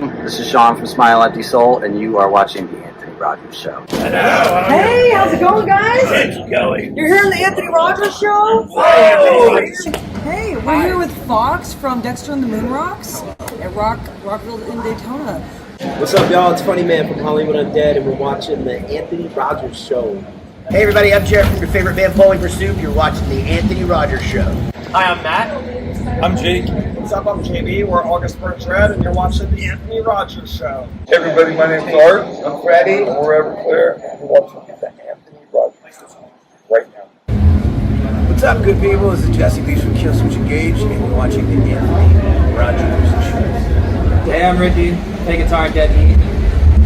This is Sean from Smile Empty Soul, and you are watching The Anthony Rogers Show. Hello. Hey, how's it going, guys? It's going. You're here on the Anthony Rogers Show? Whoa. Hey, we're here with Fox from Dexter and the Moon Rocks at Rockville in Daytona. What's up, y'all? It's Funny Man from Hollywood Undead, and we're watching the Anthony Rogers Show. Hey, everybody. I'm Jared from your favorite band, Bowling for Soup. You're watching the Anthony Rogers Show. Hi, I'm Matt. I'm Jake. What's up? I'm JB. We're August Burns Red, and you're watching the Anthony Rogers Show. Hey everybody, my name's Art. I'm Freddie. And we're Everclear. And we're watching the Anthony Rogers Show right now. What's up, good people? This is Jesse Beach from Kill Switch Engage, and you're watching the Anthony Rogers Show. Hey, I'm Ricky. Play guitar in Dead Heat.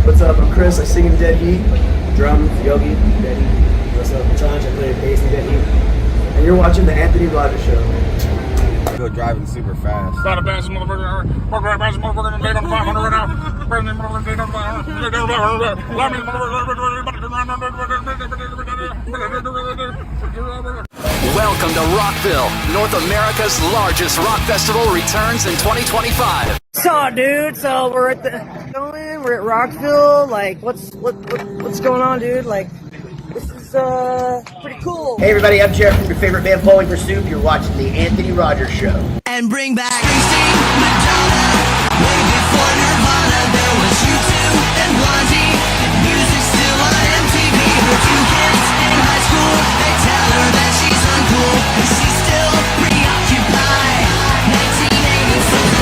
What's up? I'm Chris. I sing in Dead Heat. Drums, Yogi, Dead Heat. What's up? I'm Taj. I play bass in Dead Heat. And you're watching the Anthony Rogers Show. Go driving super fast. Welcome to Rockville, North America's largest rock festival returns in 2025. So, dude, so we're at Rockville. Like, what's going on, dude? Like, this is pretty cool. Hey, everybody. I'm Jared from your favorite band, Bowling for Soup. You're watching the Anthony Rogers Show. And bring back Madonna. Way before Nirvana, there was U2 and Blondie. Music still on MTV. Her two kids in high school, they tell her that she's uncool. She's still preoccupied. 1984.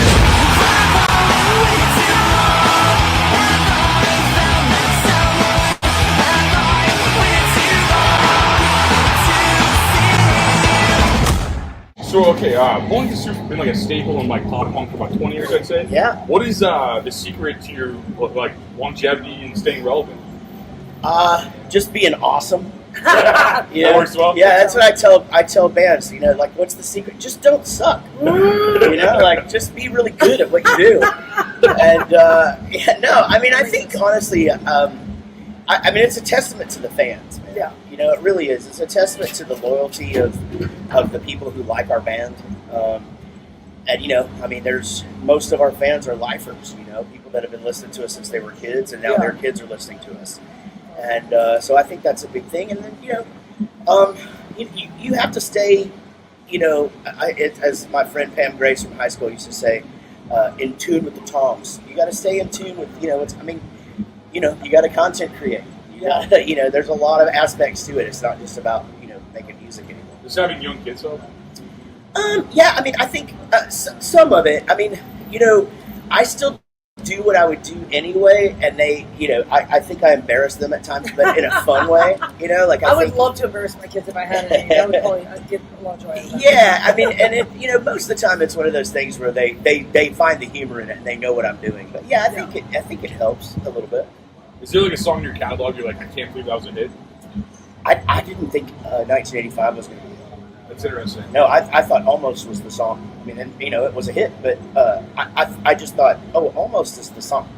So, okay, Bowling for Soup has been like a staple in like pop punk for about 20 years, I'd say. Yeah. What is the secret to your like longevity and staying relevant? Just being awesome. That works well. Yeah, that's what I tell bands. You know, like, what's the secret? Just don't suck. You know, like, just be really good at what you do. And yeah, no, I mean, I think honestly, I mean, it's a testament to the fans, man. Yeah. You know, it really is. It's a testament to the loyalty of the people who like our band. And, you know, I mean, most of our fans are lifers, you know, people that have been listening to us since they were kids, and now their kids are listening to us. And so I think that's a big thing. And then, you know, you have to stay, you know, as my friend Pam Grace from high school used to say, in tune with the toms. You got to stay in tune with, you know, you know, you got to content create. You know, there's a lot of aspects to it. It's not just about, you know, making music anymore. Just having young kids though? Yeah, I mean, I think some of it. I mean, you know, I still do what I would do anyway, and they, you know, I think I embarrass them at times, but in a fun way. You know, like I would love to embarrass my kids if I had any. I would probably get a lot of joy. Yeah, I mean, and it, you know, most of the time it's one of those things where they find the humor in it and they know what I'm doing. But yeah, I think it helps a little bit. Is there like a song in your catalog you're like, I can't believe that was a hit? I didn't think 1985 was going to be. That's interesting. No, I thought Almost was the song. I mean, and, you know, it was a hit, but I just thought, oh, Almost is the song.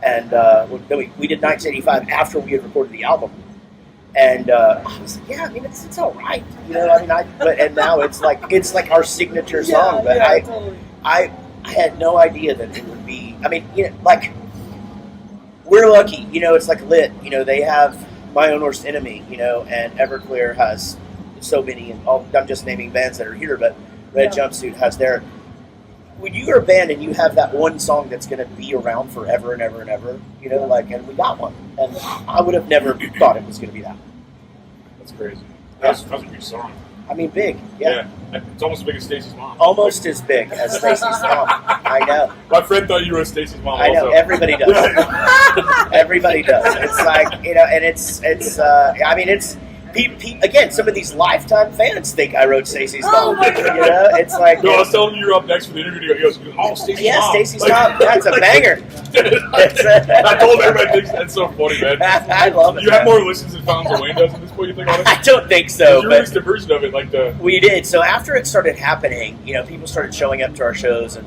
And we did 1985 after we had recorded the album. And I was like, yeah, I mean, it's all right. You know, I mean, and now it's like our signature song. But I had no idea that it would be, I mean, you know, like, we're lucky, you know, it's like Lit, you know, they have My Own Worst Enemy, you know, and Everclear has so many, and I'm just naming bands that are here, but Red Jumpsuit has their, when you're a band and you have that one song that's going to be around forever and ever and ever, you know, like, and we got one, and I would have never thought it was going to be that. That's crazy. That's a huge song. I mean, big, yeah. It's almost as big as Stacy's mom. Almost as big as Stacy's mom. I know. My friend thought you were Stacy's mom. I know. Also. Everybody does. Everybody does. It's like, you know, and it's. I mean, it's. Again, some of these lifetime fans think I wrote Stacy's mom. You know, it's like. No, I was telling you you're up next for the interview. He goes, "Oh, Stacy's mom." Yeah, Stacy's mom. That's a banger. I told everybody that's so funny, man. I love it. You have more listens than Fountains of Wayne does at this point. You think on it? I don't think so. You released a version of it, like the. We did. So after it started happening, you know, people started showing up to our shows and.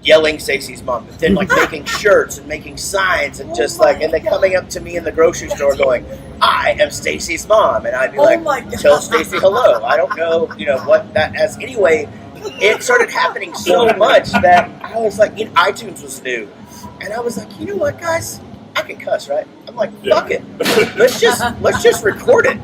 Yelling Stacey's mom, but then like making shirts and making signs and just like, and then coming up to me in the grocery store going, I am Stacey's mom, and I'd be like, tell Stacey hello. I don't know, you know, what that has. Anyway, it started happening so much that I was like, iTunes was new, and I was like, you know what, guys, I can cuss, right? I'm like, fuck it, let's just record it,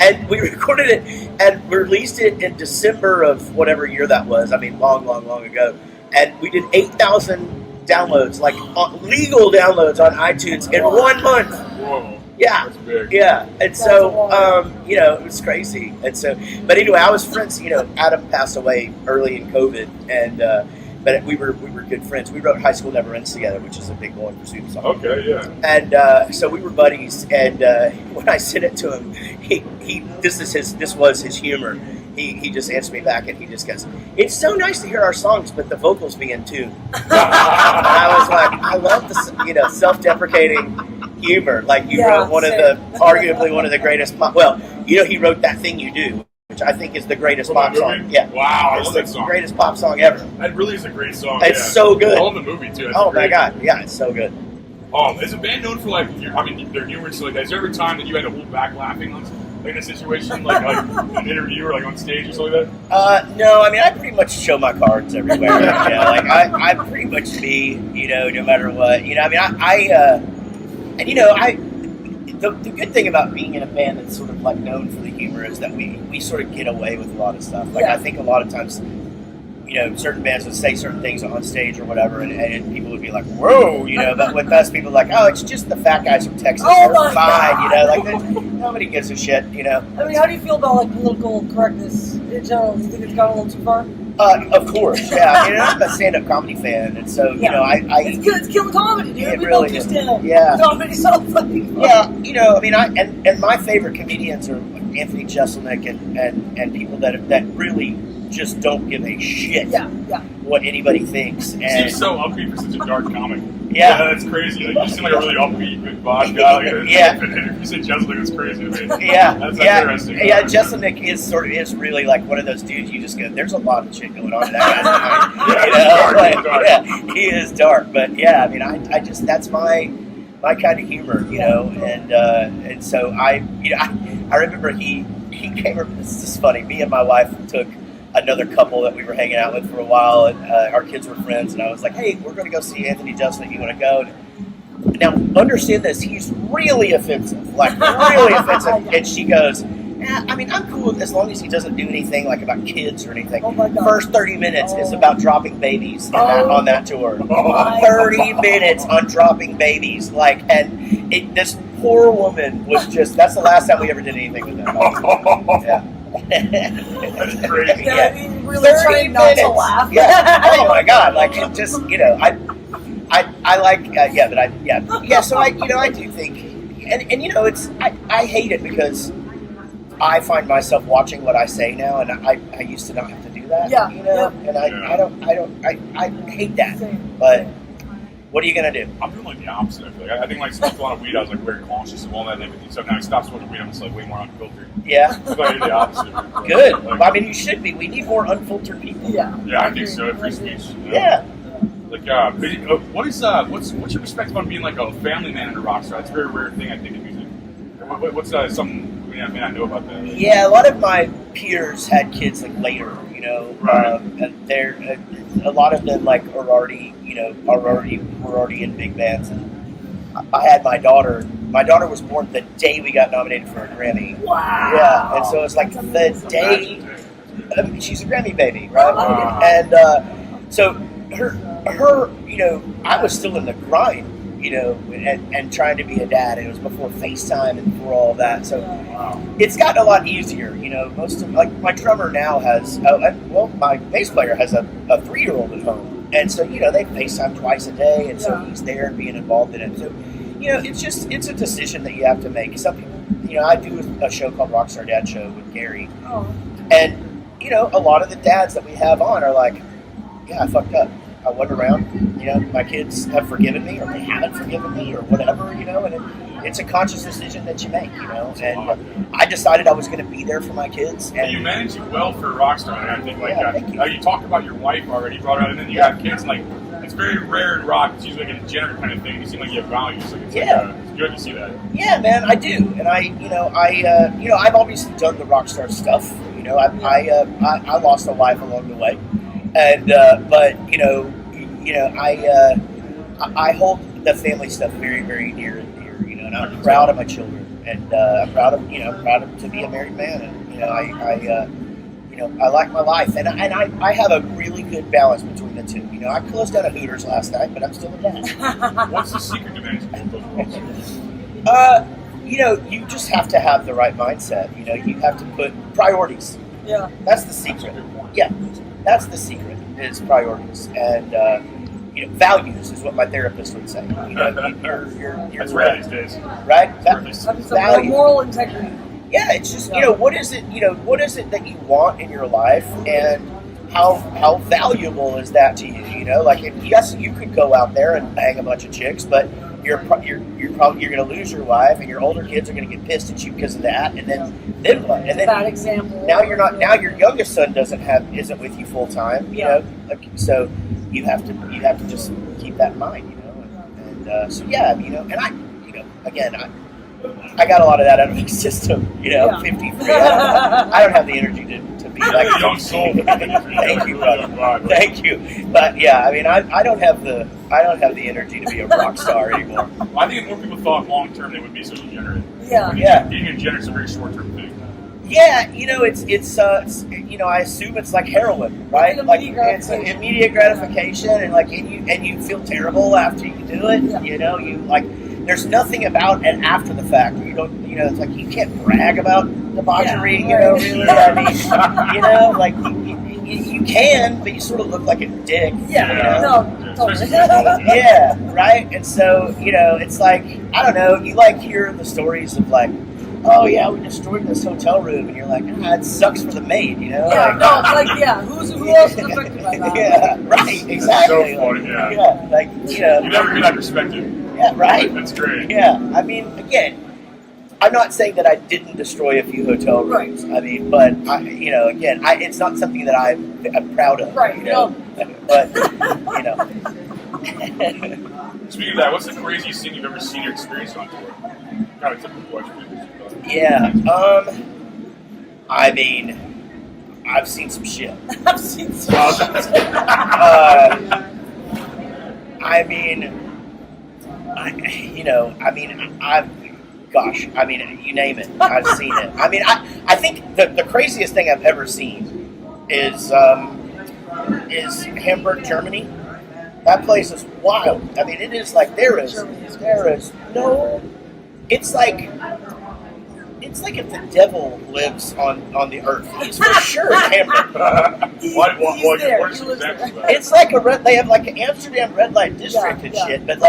and we recorded it and released it in December of whatever year that was. I mean, long ago, and we did 8,000 downloads, like legal downloads on iTunes in 1 month. Whoa. Yeah, That's big. yeah, and so it was crazy, and so, but anyway, I was friends. Adam passed away early in COVID, and but we were good friends. We wrote "High School Never Ends" together, which is a big Going Pursuit song. Okay, yeah. And so we were buddies, and when I sent it to him, this was his humor. He just answered me back, and he just goes, "It's so nice to hear our songs, but the vocals be in tune." And I was like, I love the self-deprecating humor. Like you wrote arguably one of the greatest pop. Well, he wrote "That Thing You Do," which I think is the greatest pop song. Yeah, wow, it's I love that song. Greatest pop song ever. That really is a great song. It's so good. I love the movie too. My god, yeah, it's so good. Is a band known for their humor? So is there ever time that you had to hold back laughing on in a situation like an interview or like on stage or something like that? No, I pretty much show my cards everywhere. I'm pretty much me. No matter what. The good thing about being in a band that's sort of like known for the humor is that we sort of get away with a lot of stuff. I think a lot of times, certain bands would say certain things on stage or whatever, and people would be like, "Whoa," but with us, people are like, "Oh, it's just the fat guys from Texas. They're fine," nobody gives a shit. How do you feel about political correctness in general? Do you think it's gone a little too far? Of course, yeah. I'm a stand-up comedy fan, and so it's killing comedy, dude. It We really love is. stand-up Yeah. so funny. Yeah, and my favorite comedians are like Anthony Jeselnik and people that really just don't give a shit what anybody thinks. It And seems so upbeat for such a dark comic. Yeah. That's crazy. Like, you seem like a really upbeat, good vibe guy. Yeah. If you say Jeselnik, it's crazy to me. Yeah, That's interesting. Yeah, Jeselnik is really like one of those dudes you just go, there's a lot of shit going on in that guy's mind. He is dark, but I just that's my kind of humor, and so I remember he came. This is funny. Me and my wife took another couple that we were hanging out with for a while, and our kids were friends, and I was like, "Hey, we're going to go see Anthony Jeselnik. You want to go?" Now, understand this. He's really offensive, like really offensive. And she goes, I'm cool as long as he doesn't do anything like about kids or anything. Oh my God. First 30 minutes is about dropping babies on that tour. my 30 minutes on dropping babies. This poor woman was just, that's the last time we ever did anything with them. Yeah. That's crazy. Really trying not to laugh. Yeah. Oh my God. I like, So I do think, and I hate it because I find myself watching what I say now, and I used to not have to do that. Yeah. And I hate that. But what are you gonna do? I'm doing like the opposite. I think like smoking a lot of weed, I was like very conscious of all that everything. So now I stopped smoking weed, I'm just like way more unfiltered. Yeah. I do the opposite. Good. You should be. We need more unfiltered people. Yeah. Yeah, I think so. Free speech. Yeah. What's your perspective on being like a family man and a rock star? It's a very rare thing, I think, in music. What's something we may not know about that? Yeah, a lot of my peers had kids later, Right. and they're a lot of them were already in big bands. And I had my daughter. My daughter was born the day we got nominated for a Grammy. Wow. Yeah, and so it's like the day. She's a Grammy baby, right? Wow. And so her, I was still in the grind, and trying to be a dad. It was before FaceTime and before all of that. So it's gotten a lot easier, most of, my drummer now has, my bass player has a 3-year-old at home. And so, they FaceTime twice a day. And so he's there and being involved in it. So, it's a decision that you have to make. Some people, I do a show called Rockstar Dad Show with Gary. Oh. And, a lot of the dads that we have on are like, yeah, I fucked up. I wasn't around. My kids have forgiven me, or they haven't forgiven me, or whatever. And it's a conscious decision that you make. And I decided I was going to be there for my kids. And you manage it well for a rock star. I think thank you. You talked about your wife already, brought her out, and then you have kids. And it's very rare in rock. It's usually like a degenerate kind of thing. You seem like you have values. It's good to see that. Yeah, man, I do. And I've always done the rock star stuff. You know, I lost a life along the way, and but I hold the family stuff very, very near and dear. You know, and I'm proud of my children, and I'm proud of to be a married man, and I like my life, and I have a really good balance between the two. You know, I closed down a Hooters last night, but I'm still a dad. What's the secret to managing both those roles? You just have to have the right mindset. You know, you have to put priorities. Yeah. That's the secret. Yeah, that's the secret is priorities, and values is what my therapist would say. You know, you're That's rare these days. right? Value. Moral integrity. Yeah, it's just what is it that you want in your life, and how valuable is that to you? You know, like yes, you could go out there and bang a bunch of chicks, but you're probably going to lose your wife, and your older kids are going to get pissed at you because of that, and then what? And then bad example. Now you're not. Now your youngest son isn't with you full time. You know, so you have to just keep that in mind. You know, and so yeah, and I got a lot of that out of my system. 53. I don't have the energy to be like a young soul. Thank you, brother. Thank you. But yeah, I don't have the energy to be a rock star anymore. Well, I think if more people thought long term, they would be so degenerate. Yeah. Being a degenerate is a very short term thing. Yeah, it's I assume it's like heroin, right? It's an immediate gratification, and you feel terrible after you do it. Yeah. There's nothing about it after the fact. You don't, it's like you can't brag about debauchery. Yeah, Really. You can, but you sort of look like a dick. Yeah. No. Totally. Yeah. Right. And so it's like I don't know. You hear the stories of oh yeah, we destroyed this hotel room, and you're like, it sucks for the maid, Yeah, who else is affected by that? Yeah, right, exactly. So funny, yeah. You never get that perspective. Yeah, right. That's great. Yeah, again, I'm not saying that I didn't destroy a few hotel rooms. Right. But it's not something that I'm proud of. Right. But Speaking of that, what's the craziest thing you've ever seen or experienced on tour? Kind of typical question. Yeah. I've seen some shit. I've seen some you name it. I've seen it. I think the craziest thing I've ever seen is Hamburg, Germany. That place is wild. It is like there is no. It's like if the devil lives on the earth. He's for sure Hamburg. What are some examples of that? It's they have an Amsterdam red light district and shit, but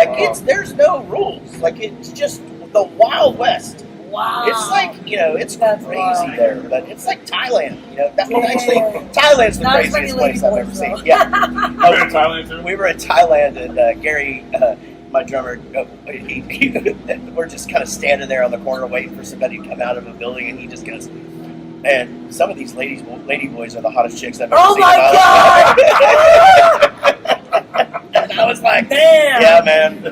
there's no rules. It's just the Wild West. Wow. It's it's crazy there, but it's like Thailand. Thailand's the craziest place I've ever seen. Yeah. You were in Thailand too? We were in Thailand, and Gary, my drummer, we're just kind of standing there on the corner waiting for somebody to come out of a building, and he just goes, and some of these lady boys are the hottest chicks I've ever seen. Oh my God! And I was like, damn. Yeah, man.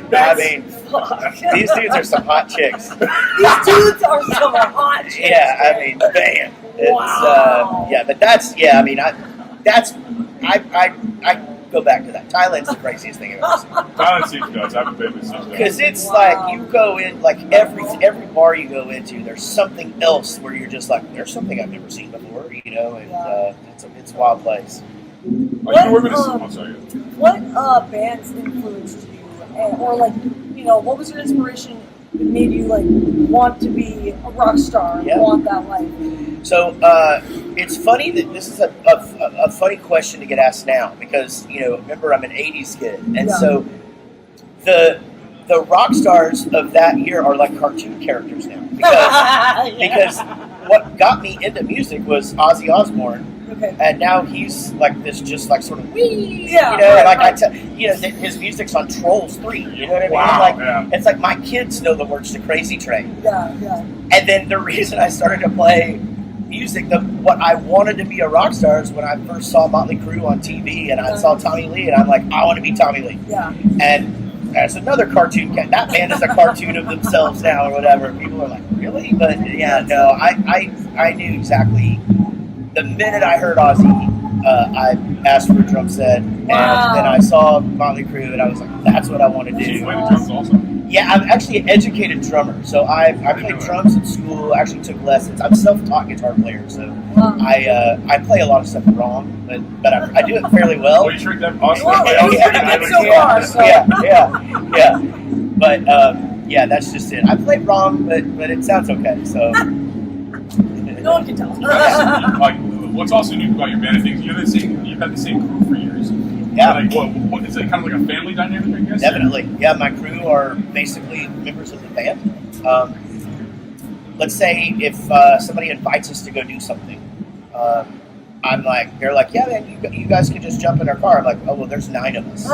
These dudes are some hot chicks. These dudes are some hot chicks. Yeah, damn. Wow. But that's, I go back to that. Thailand's the craziest thing I've ever seen. Thailand seems nuts. I haven't been to see Because it's you go in, every bar you go into, there's something else where you're just like, there's something I've never seen before, and it's a wild place. What bands influenced you, what was your inspiration that made you want to be a rock star and want that life? So it's funny that this is a funny question to get asked now because remember I'm an '80s kid, and so the rock stars of that year are like cartoon characters now because what got me into music was Ozzy Osbourne. Okay. And now he's this sort of wee, his music's on Trolls 3, you know what I mean? Wow, It's like my kids know the words to Crazy Train. Yeah. And then the reason I started to play music, what I wanted to be a rock star is when I first saw Motley Crue on TV and I saw Tommy Lee and I'm like, I want to be Tommy Lee. Yeah. And there's another cartoon. That band is a cartoon of themselves now or whatever. People are like, really? But yeah, no, I knew exactly the minute I heard Ozzy, I asked for a drum set, and then I saw Motley Crue, and I was like, that's what I want to do. You play the drums also? Yeah, I'm actually an educated drummer. So I played drums in school, actually took lessons. I'm a self-taught guitar player, so I play a lot of stuff wrong, but I do it fairly well. Well, you tricked them. Awesome. Yeah. But yeah, that's just it. I play wrong, but it sounds okay. So No one can tell. Like, what's also new about your band, I think you've had the same crew for years. Yeah. Like, what is it kind of like a family dynamic, I guess? Definitely. Yeah, my crew are basically members of the band. Let's say if somebody invites us to go do something, they're like, yeah, man, you guys can just jump in our car. I'm like, oh, well, there's 9 of us. So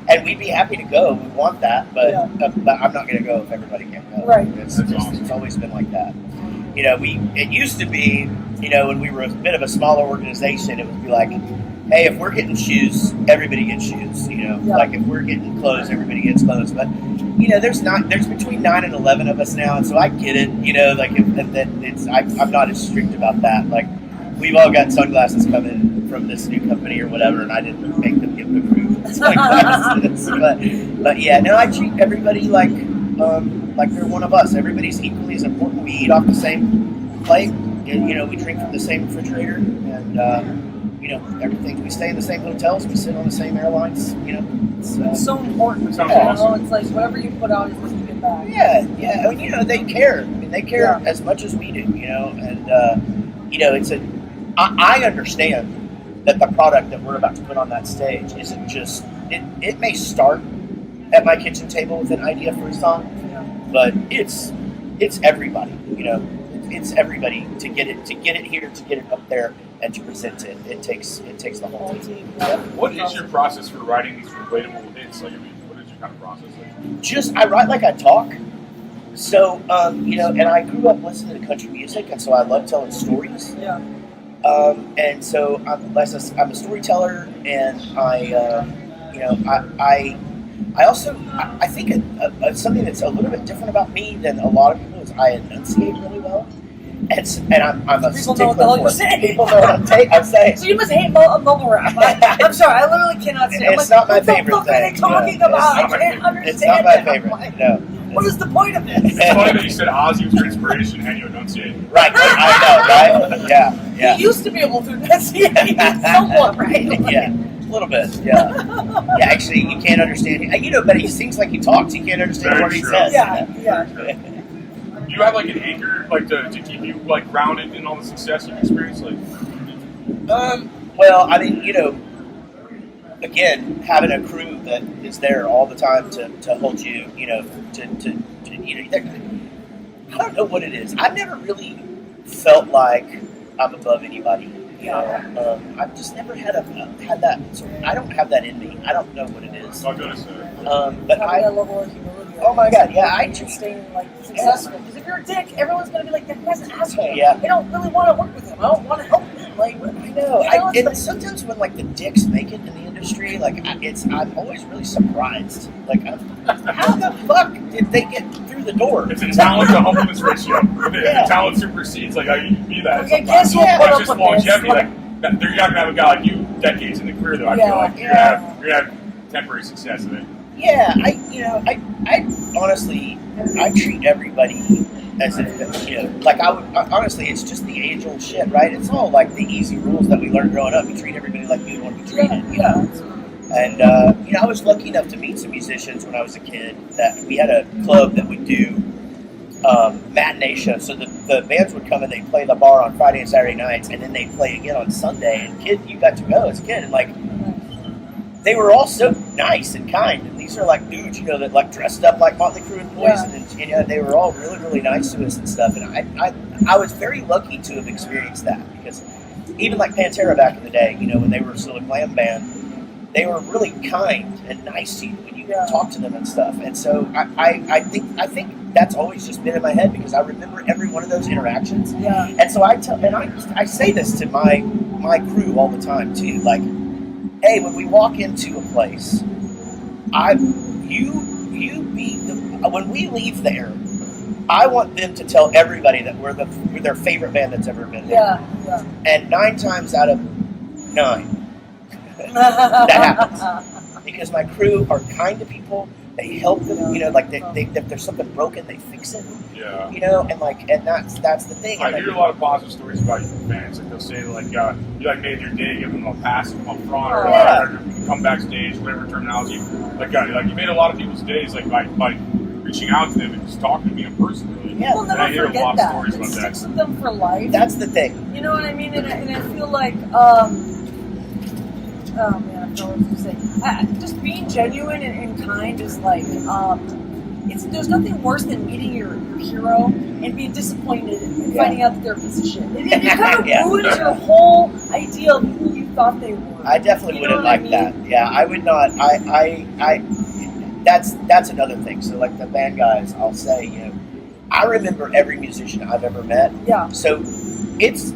and we'd be happy to go. We want that, but I'm not going to go if everybody can't go. Right. It's always been like that. It used to be, when we were a bit of a smaller organization, it would be like, hey, if we're getting shoes, everybody gets shoes. Like if we're getting clothes, everybody gets clothes. But there's between 9 and 11 of us now, and so I get it. I'm not as strict about that. Like we've all got sunglasses coming from this new company or whatever, and I didn't make them give the crew sunglasses. but yeah, no, I treat everybody like they're one of us. Everybody's equally as important. We eat off the same plate. We drink from the same refrigerator, and everything. We stay in the same hotels. We sit on the same airlines. It's so important. It's awesome. It's like whatever you put out is what you get back. Yeah. They care. I mean, they care as much as we do. And I understand that the product that we're about to put on that stage isn't just. It may start at my kitchen table with an idea for a song, but it's everybody. It's everybody to get it here, to get it up there, and to present it. It takes the whole team. What is your process for writing these relatable hits? Like, I mean, what is your kind of process like? I write like I talk. So, and I grew up listening to country music, and so I love telling stories. Yeah. And so I'm a storyteller, and I also think something that's a little bit different about me than a lot of people is I enunciate really well. And I'm a people know what the hell you're saying. People know what I'm saying. So you must hate mumble rap. I'm sorry, I literally cannot say. It's not my favorite what the fuck thing. are they talking about? I can't understand. It's not my favorite. No. What is the point of this? It's funny that you said Ozzy was your inspiration and you enunciate. Right, I know, right? Yeah. He used to be able to enunciate somewhat, right? Yeah. A little bit, yeah. Actually, you can't understand. But he sings like he talks. You can't understand what he says. Yeah. Do you have like an anchor, like to keep you like grounded in all the success you've experienced? Like, well, I mean, again, having a crew that is there all the time to hold you, I don't know what it is. I've never really felt like I'm above anybody. I've just never had that. I don't have that in me. I don't know what it is. I'll go to say. But I level of humility. Oh my God! Yeah, I just staying successful. Because if you're a dick, everyone's gonna be like, "That guy's an asshole." Yeah. They don't really want to work with him. I don't want to help him. Like, I know. And sometimes when the dicks make it in the industry, I'm always really surprised. How the fuck did they get through the door? It's a talent to humbleness ratio. The talent supersedes how you can be that. I guess you'll put up with longevity. this. You're not gonna have a guy like you decades in the career though. I feel like you're gonna have temporary success in it. Yeah, I honestly, I treat everybody as if, honestly, it's just the age-old shit, right? It's all like the easy rules that we learned growing up. You treat everybody like you'd want to be treated, And, I was lucky enough to meet some musicians when I was a kid that we had a club that would do matinee shows. So the bands would come and they'd play the bar on Friday and Saturday nights, and then they'd play again on Sunday. And you got to go as a kid, and they were all so nice and kind. And these are dudes, that dressed up like Motley Crue and Poison, and they were all really, really nice to us and stuff. And I was very lucky to have experienced that, because even Pantera back in the day, when they were still a glam band, they were really kind and nice to you when you talked to them and stuff. And so I think that's always just been in my head, because I remember every one of those interactions. Yeah. And so I say this to my crew all the time too, hey, when we walk into a place, when we leave there, I want them to tell everybody that we're their favorite band that's ever been there. Yeah. And 9 times out of 9, that happens. Because my crew are kind to people. They help them, like if there's something broken, they fix it. Yeah. And that's the thing. I hear a lot of positive stories about your fans. Like they'll say you made your day, give them a pass up front, or come backstage, whatever terminology. Like you made a lot of people's days, like by reaching out to them and just talking to me in person. Really. Yeah. We'll never I hear a forget lot that. of stories It about sticks that. with them for life. That's the thing. You know what I mean? And I feel like, oh man, I don't know what to say. Just being genuine and kind is like, there's nothing worse than meeting your hero and being disappointed and finding out that they're a piece of shit. It kind of ruins your whole idea of who you thought they were. I definitely wouldn't like that. Yeah, I would not. That's another thing. So like the band guys, I'll say, I remember every musician I've ever met. Yeah. So it's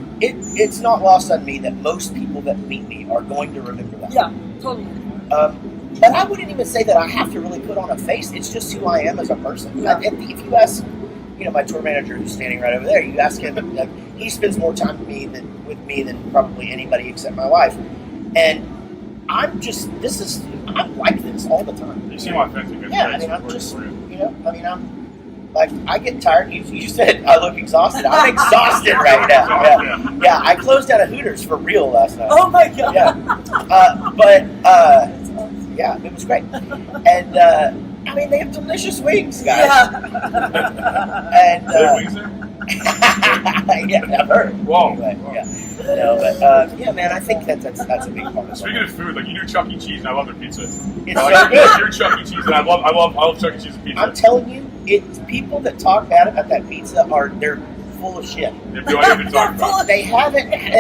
not lost on me that most people that meet me are going to remember that. Yeah, totally. But I wouldn't even say that I have to really put on a face. It's just who I am as a person. Yeah. If you ask, my tour manager who's standing right over there, you ask him, he spends more time with me than probably anybody except my wife. And I'm like this all the time. You seem authentic. Yeah, I'm just, I get tired. You said I look exhausted. I'm exhausted right now. Yeah, I closed out a Hooters for real last night. Oh my god. Yeah, it was great. And they have delicious wings, guys. Yeah. And wings there? yeah, I've heard. Whoa. But, yeah, man, I think that's a big part of it. Speaking of food, like you do Chuck E. Cheese, and I love their pizza. It's so good. You're Chuck E. Cheese, and I love Chuck E. Cheese pizza. I'm telling you, it's people that talk bad about that pizza they're full of shit. They have no idea what they're talking about. They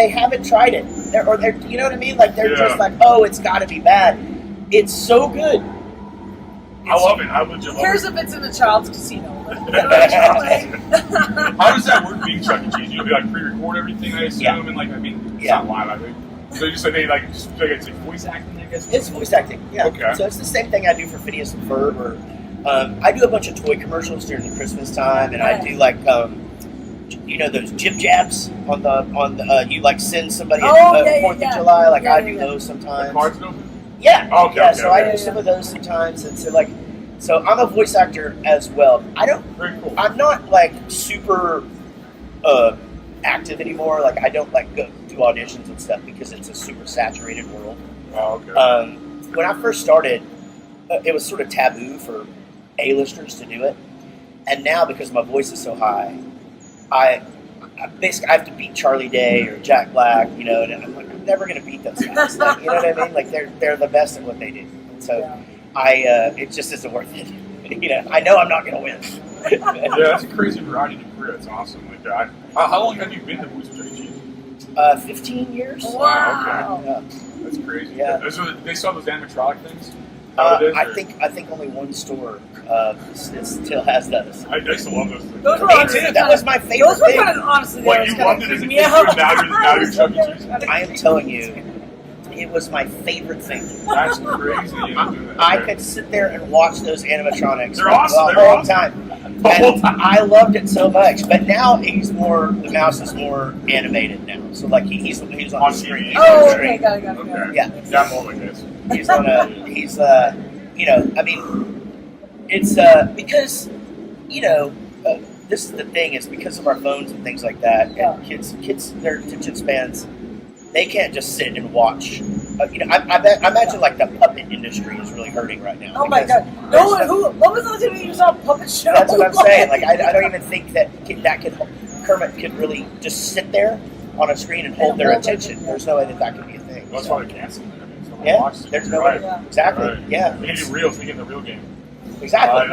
haven't tried it. They're you know what I mean? Like they're just like, oh, it's got to be bad. It's so good. I love it. I legit Who love cares it. if it's in a child's casino? How does that work being Chuck E. Cheese? They like pre-record everything, I assume, and it's not live, I think. So just it's voice acting, I guess. It's voice acting, yeah. Okay. So it's the same thing I do for Phineas and Ferb, or I do a bunch of toy commercials during the Christmas time, and I do like those jib jabs on the you like send somebody at 4th of July, like I do those sometimes. The cards open? Yeah. Okay. Yeah. So I do some of those sometimes, and so I'm a voice actor as well. Very cool. I'm not like super active anymore. Like I don't go do auditions and stuff because it's a super saturated world. Oh, okay. When I first started, it was sort of taboo for A-listers to do it, and now because my voice is so high, I basically have to beat Charlie Day or Jack Black, and I'm like, I'm never going to beat those guys. Like, you know what I mean? Like they're the best at what they do. And so it just isn't worth it. I know I'm not going to win. Yeah, that's a crazy variety to career. That's awesome. Like, how long have you been the voice of Chuck E. Cheese? 15 years. Wow. Okay. That's crazy. Yeah. So they saw those animatronic things? I think only one store still has those. I used to love those things. Those were Me honestly too. That was my favorite Those were thing. kind of honestly. What, you loved it as a kid, and now you're Chuck E. Cheese? I am telling you, it was my favorite thing. That's crazy. I could sit there and watch those animatronics They're awesome. the whole time. And I loved it so much. But now the mouse is more animated now. So like he's on the screen. Oh, okay, got it. Yeah. Yeah, I'm all like this. It's because, this is the thing, is because of our phones and things like that, and kids, their attention spans, they can't just sit and watch. I imagine like the puppet industry is really hurting right now. Oh my god! What was the last time you saw a puppet show? That's what I'm saying. Like I don't even think Kermit could really just sit there on a screen and hold their attention. There's no way that could be a thing. That's why they canceled it. Yeah, there's no way. Right. Exactly. Right. Yeah. We need reels. We get in the real game. Exactly.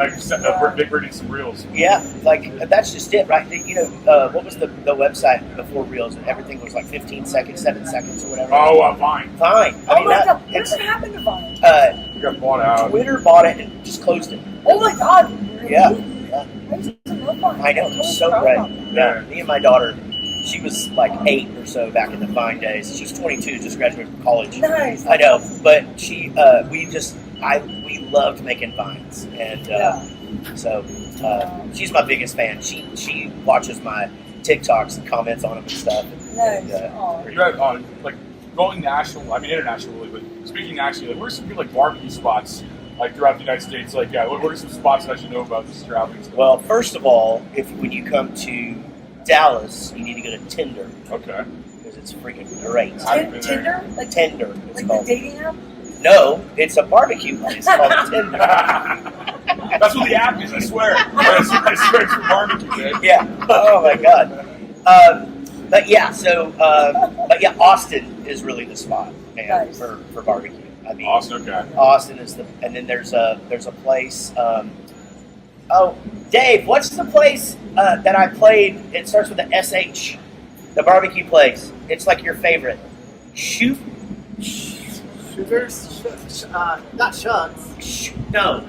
Big Bird needs some reels. Yeah, like that's just it, right? What was the website before Reels? Everything was like 15 seconds, 7 seconds, or whatever. Oh, Vine. Vine. Oh my god! What happened to Vine? We got bought out. Twitter bought it and just closed it. Oh my god! Yeah. I used to know Vine. I know, it was so great. Yeah. Me and my daughter, she was like 8 or so back in the Vine days. She's 22, just graduated from college. Nice. I know, but we loved making Vines, and so She's my biggest fan. She watches my TikToks and comments on them and stuff. Nice. Are you at, like going national? I mean internationally, but speaking nationally, like, what are some good like barbecue spots like throughout the United States? Like, what are some spots that I should know about this traveling stuff? Well, first of all, when you come to Dallas, you need to go to Tinder. Okay. Because it's freaking great. Tinder? Like Tinder. It's like called. the dating app? No, it's a barbecue place called Tinder. That's what the app is. I swear. I swear it's for barbecue, man. Yeah. Oh my God. But yeah, Austin is really the spot, man, Nice. for barbecue. I mean, Austin, okay. Austin is and then there's a place. Dave, what's the place that I played? It starts with the SH. The barbecue place. It's like your favorite. Shooters? Not Shucks. No,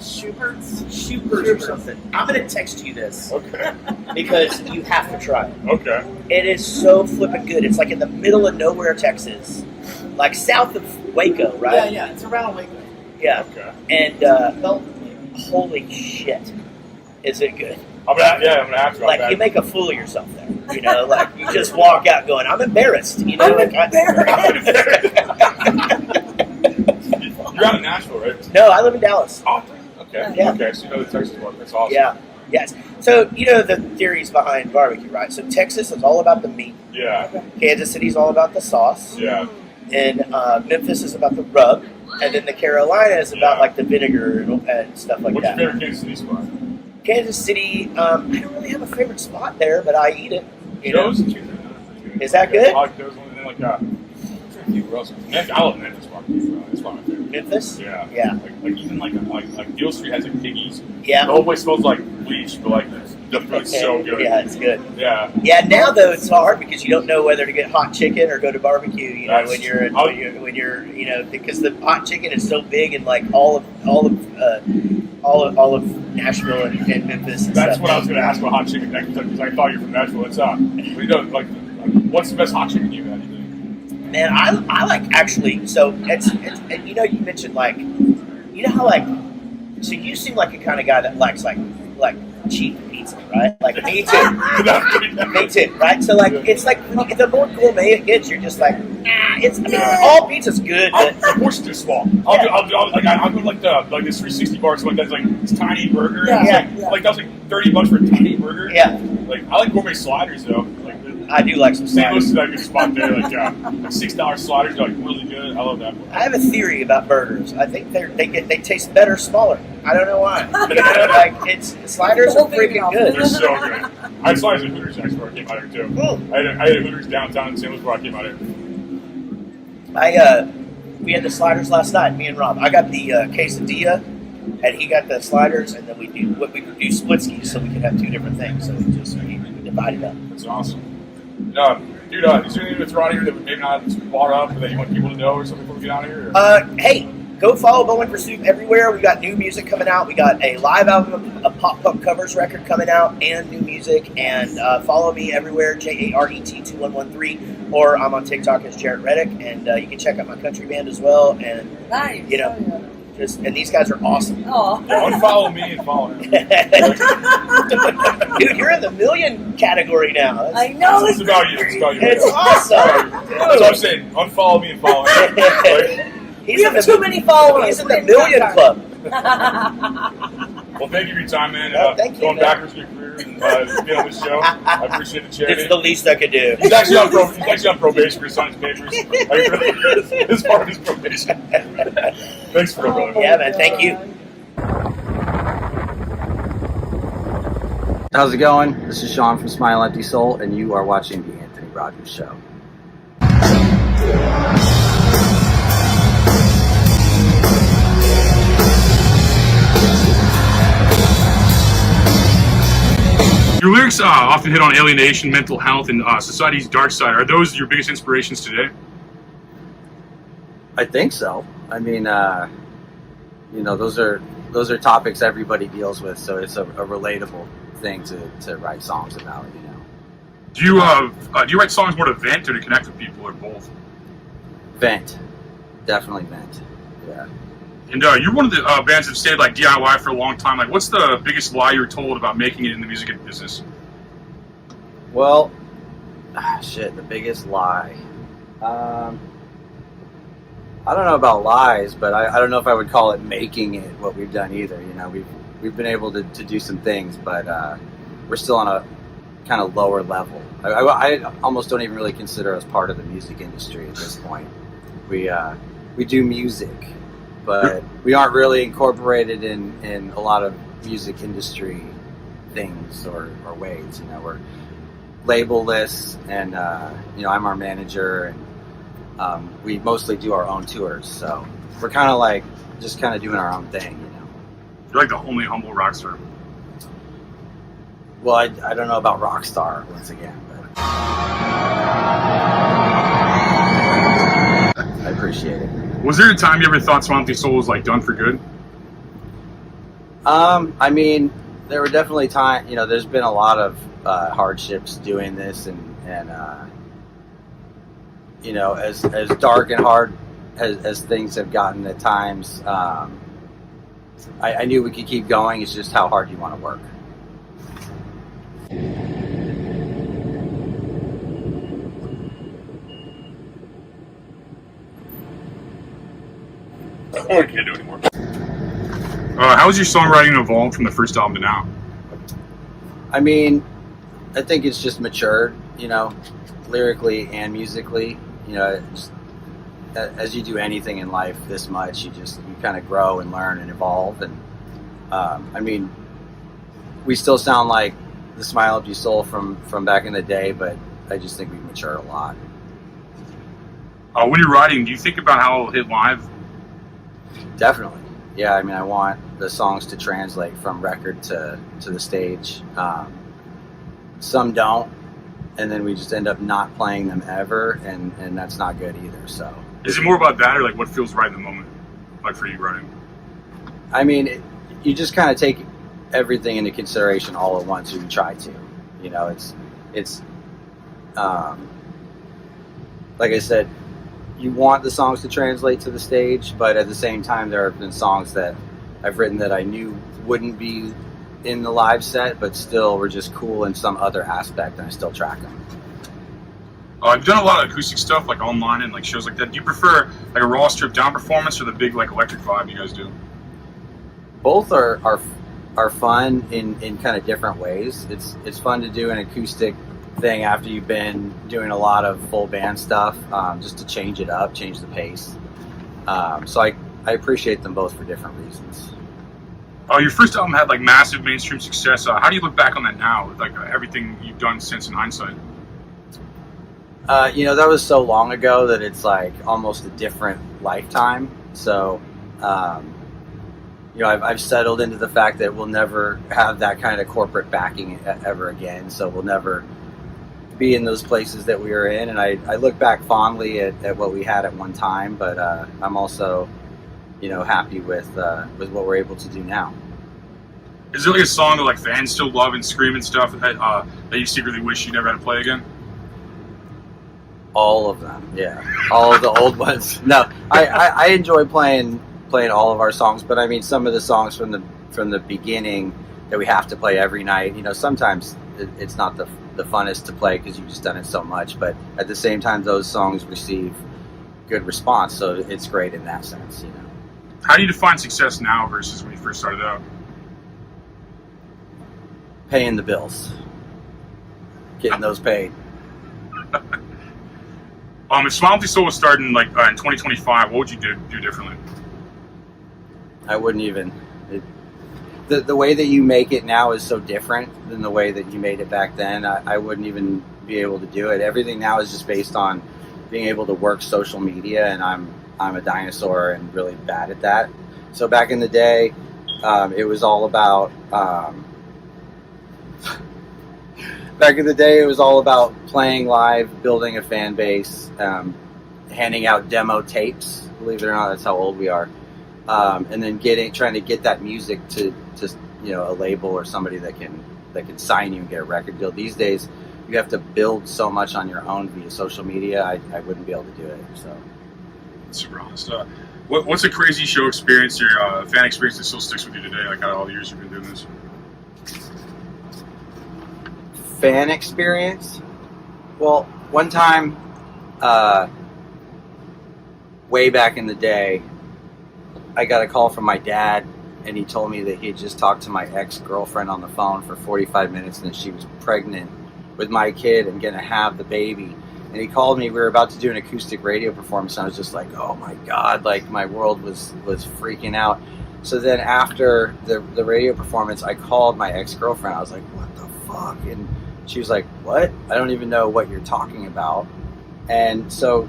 Schubert's? Shoopers or something. I'm gonna text you this. Okay. Because you have to try it. Okay. It is so flippin' good. It's like in the middle of nowhere, Texas, like south of Waco, right? Yeah, it's around Waco. Yeah. Okay. And holy shit, is it good? I'm gonna have to. Like you make a fool of yourself there. You know, like you just walk out going, "I'm embarrassed." You know, I'm embarrassed. You're out of Nashville, right? No, I live in Dallas. Oh, okay. Yeah. Okay, so you know the Texas one. That's awesome. Yeah. Yes. So you know the theories behind barbecue, right? So Texas is all about the meat. Yeah. Kansas City's all about the sauce. Yeah. And Memphis is about the rub, and then the Carolina is about like the vinegar and stuff like What's that. your favorite Kansas City spot? Kansas City, I don't really have a favorite spot there, but I eat it. You know? Joe's? Is that good? I like Joe's one, and then like I love Memphis barbecue. It's one of my favorites. Memphis? Yeah. Yeah. Like even like Deal Street has like piggies. Yeah. The whole place smells like bleach, but like the food's so good. Yeah, it's good. Yeah. Yeah. Now though, it's hard because you don't know whether to get hot chicken or go to barbecue. You know, when you're you know, because the hot chicken is so big and like all of Nashville and Memphis. And That's stuff. what I was going to ask about hot chicken next because I thought you're from Nashville. What's up? You know, like, what's the best hot chicken you've had? Man, I like actually. So it's and you know you mentioned like, you know how like, so you seem like a kind of guy that likes like cheap pizza, right? Like me too. Me too, right? So like it's like the more gourmet it gets, you're just like, it's. I mean, all pizza's good, but the portion's too small. I'll go like this 360 bar, so like that's like this tiny burger. Yeah. Like that was like $30 for a tiny burger. Yeah. Like I like gourmet sliders though. Like I do like some St. Louis sliders. is that good spot there. Like $6 sliders are like really good. I love that. I have a theory about burgers. I think they taste better smaller. I don't know why. You know, like sliders are freaking good. They're so good. I had sliders at Hooters actually before I came out here too. Cool. I had a Hooters downtown in St. Louis before I came out here. We had the sliders last night, me and Rob. I got the quesadilla, and he got the sliders, and then we do split skis, so we can have two different things. So we divide it up. That's awesome. Dude, is there anything that's around here that we maybe not brought up or that you want people to know or something before we get out of here? Hey, go follow Bowling for Soup everywhere. We got new music coming out. We got a live album, a pop punk covers record coming out, and new music. And follow me everywhere, JARET2113, or I'm on TikTok as Jarrett Reddick. And you can check out my country band as well. And Nice. you know, and these guys are awesome. Oh. Yeah, unfollow me and follow him. Dude, you're in the million category now. I know. It's about you. It's about you. It's awesome. That's what I'm saying. Unfollow me and follow him. Like, He's We have too many followers. He's in the million club. well, thank you for your time, man. Thank you, going man. backwards in your career and being on this show. I appreciate the charity. It's the least I could do. He's actually on probation for his son's papers. It's part of his probation. Thanks for it, brother. Yeah, man. Thank you. How's it going? This is Sean from Smile Empty Soul, and you are watching The Anthony Rogers Show. Your lyrics often hit on alienation, mental health, and society's dark side. Are those your biggest inspirations today? I think so. I mean, you know, those are topics everybody deals with, so it's a relatable thing to write songs about. You know. Do you write songs more to vent or to connect with people, or both? Vent, definitely vent. Yeah. And you're one of the bands that stayed like DIY for a long time. Like, what's the biggest lie you were told about making it in the music business? Well, shit, the biggest lie. I don't know about lies, but I don't know if I would call it making it what we've done either. You know, we've been able to do some things, but we're still on a kind of lower level. I almost don't even really consider us part of the music industry at this point. We do music, but we aren't really incorporated in a lot of music industry things or ways. You know, we're label-less, and you know, I'm our manager, and we mostly do our own tours. So we're kind of like just kind of doing our own thing. You know, You're like the only humble rock star. well, I don't know about rock star once again, but I appreciate it. Was there a time you ever thought Swamp Thing Soul was like done for good? I mean, there were definitely times. You know, there's been a lot of hardships doing this, and you know, as dark and hard as things have gotten at times, I knew we could keep going. It's just how hard you want to work. Oh, I can't do it anymore. How has your songwriting evolved from the first album to now? I mean, I think it's just matured, you know, lyrically and musically. You know, as you do anything in life this much, you kind of grow and learn and evolve. And I mean, we still sound like the Smile Up Your Soul from back in the day, but I just think we've matured a lot. When you're writing, do you think about how it'll hit live? Definitely. Yeah, I mean, I want the songs to translate from record to the stage. Some don't, and then we just end up not playing them ever, and that's not good either. So, is it more about that, or like what feels right in the moment, like for you writing? I mean, you just kind of take everything into consideration all at once, or you try to. You know, it's like I said, you want the songs to translate to the stage, but at the same time, there have been songs that I've written that I knew wouldn't be in the live set, but still were just cool in some other aspect, and I still track them. I've done a lot of acoustic stuff, like online and like shows like that. Do you prefer like a raw, stripped down performance, or the big like electric vibe you guys do? Both are fun in kind of different ways. It's fun to do an acoustic thing after you've been doing a lot of full band stuff, just to change it up, change the pace. So I appreciate them both for different reasons. Your first album had like massive mainstream success. How do you look back on that now, with like everything you've done since in hindsight? You know, that was so long ago that it's like almost a different lifetime. So, you know, I've settled into the fact that we'll never have that kind of corporate backing ever again. So we'll never be in those places that we were in. And I look back fondly at what we had at one time, but I'm also, you know, happy with what we're able to do now. Is there like a song that like fans still love and scream and stuff that you secretly wish you never had to play again? All of them, yeah. All of the old ones. No, I enjoy playing all of our songs, but I mean, some of the songs from the beginning that we have to play every night, you know, sometimes it's not the funnest to play because you've just done it so much, but at the same time, those songs receive good response, so it's great in that sense, you know. How do you define success now versus when you first started out? Paying the bills. Getting those paid. If Smile Up Your Soul was starting like in 2025, what would you do differently? I wouldn't even. The way that you make it now is so different than the way that you made it back then. I wouldn't even be able to do it. Everything now is just based on being able to work social media, and I'm a dinosaur and really bad at that. So back in the day, it was all about. Back in the day, it was all about playing live, building a fan base, handing out demo tapes. Believe it or not, that's how old we are. And then trying to get that music to you know, a label or somebody that can sign you and get a record deal. These days, you have to build so much on your own via social media. I wouldn't be able to do it. So, super honest. What's a crazy show experience or fan experience that still sticks with you today? Like out of all the years you've been doing this. Fan experience? Well, one time, way back in the day, I got a call from my dad, and he told me that he had just talked to my ex-girlfriend on the phone for 45 minutes, and that she was pregnant with my kid and going to have the baby. And he called me. We were about to do an acoustic radio performance, and I was just like, oh my God, like my world was freaking out. So then after the radio performance, I called my ex-girlfriend. I was like, what the fuck? And she was like, what? I don't even know what you're talking about. And so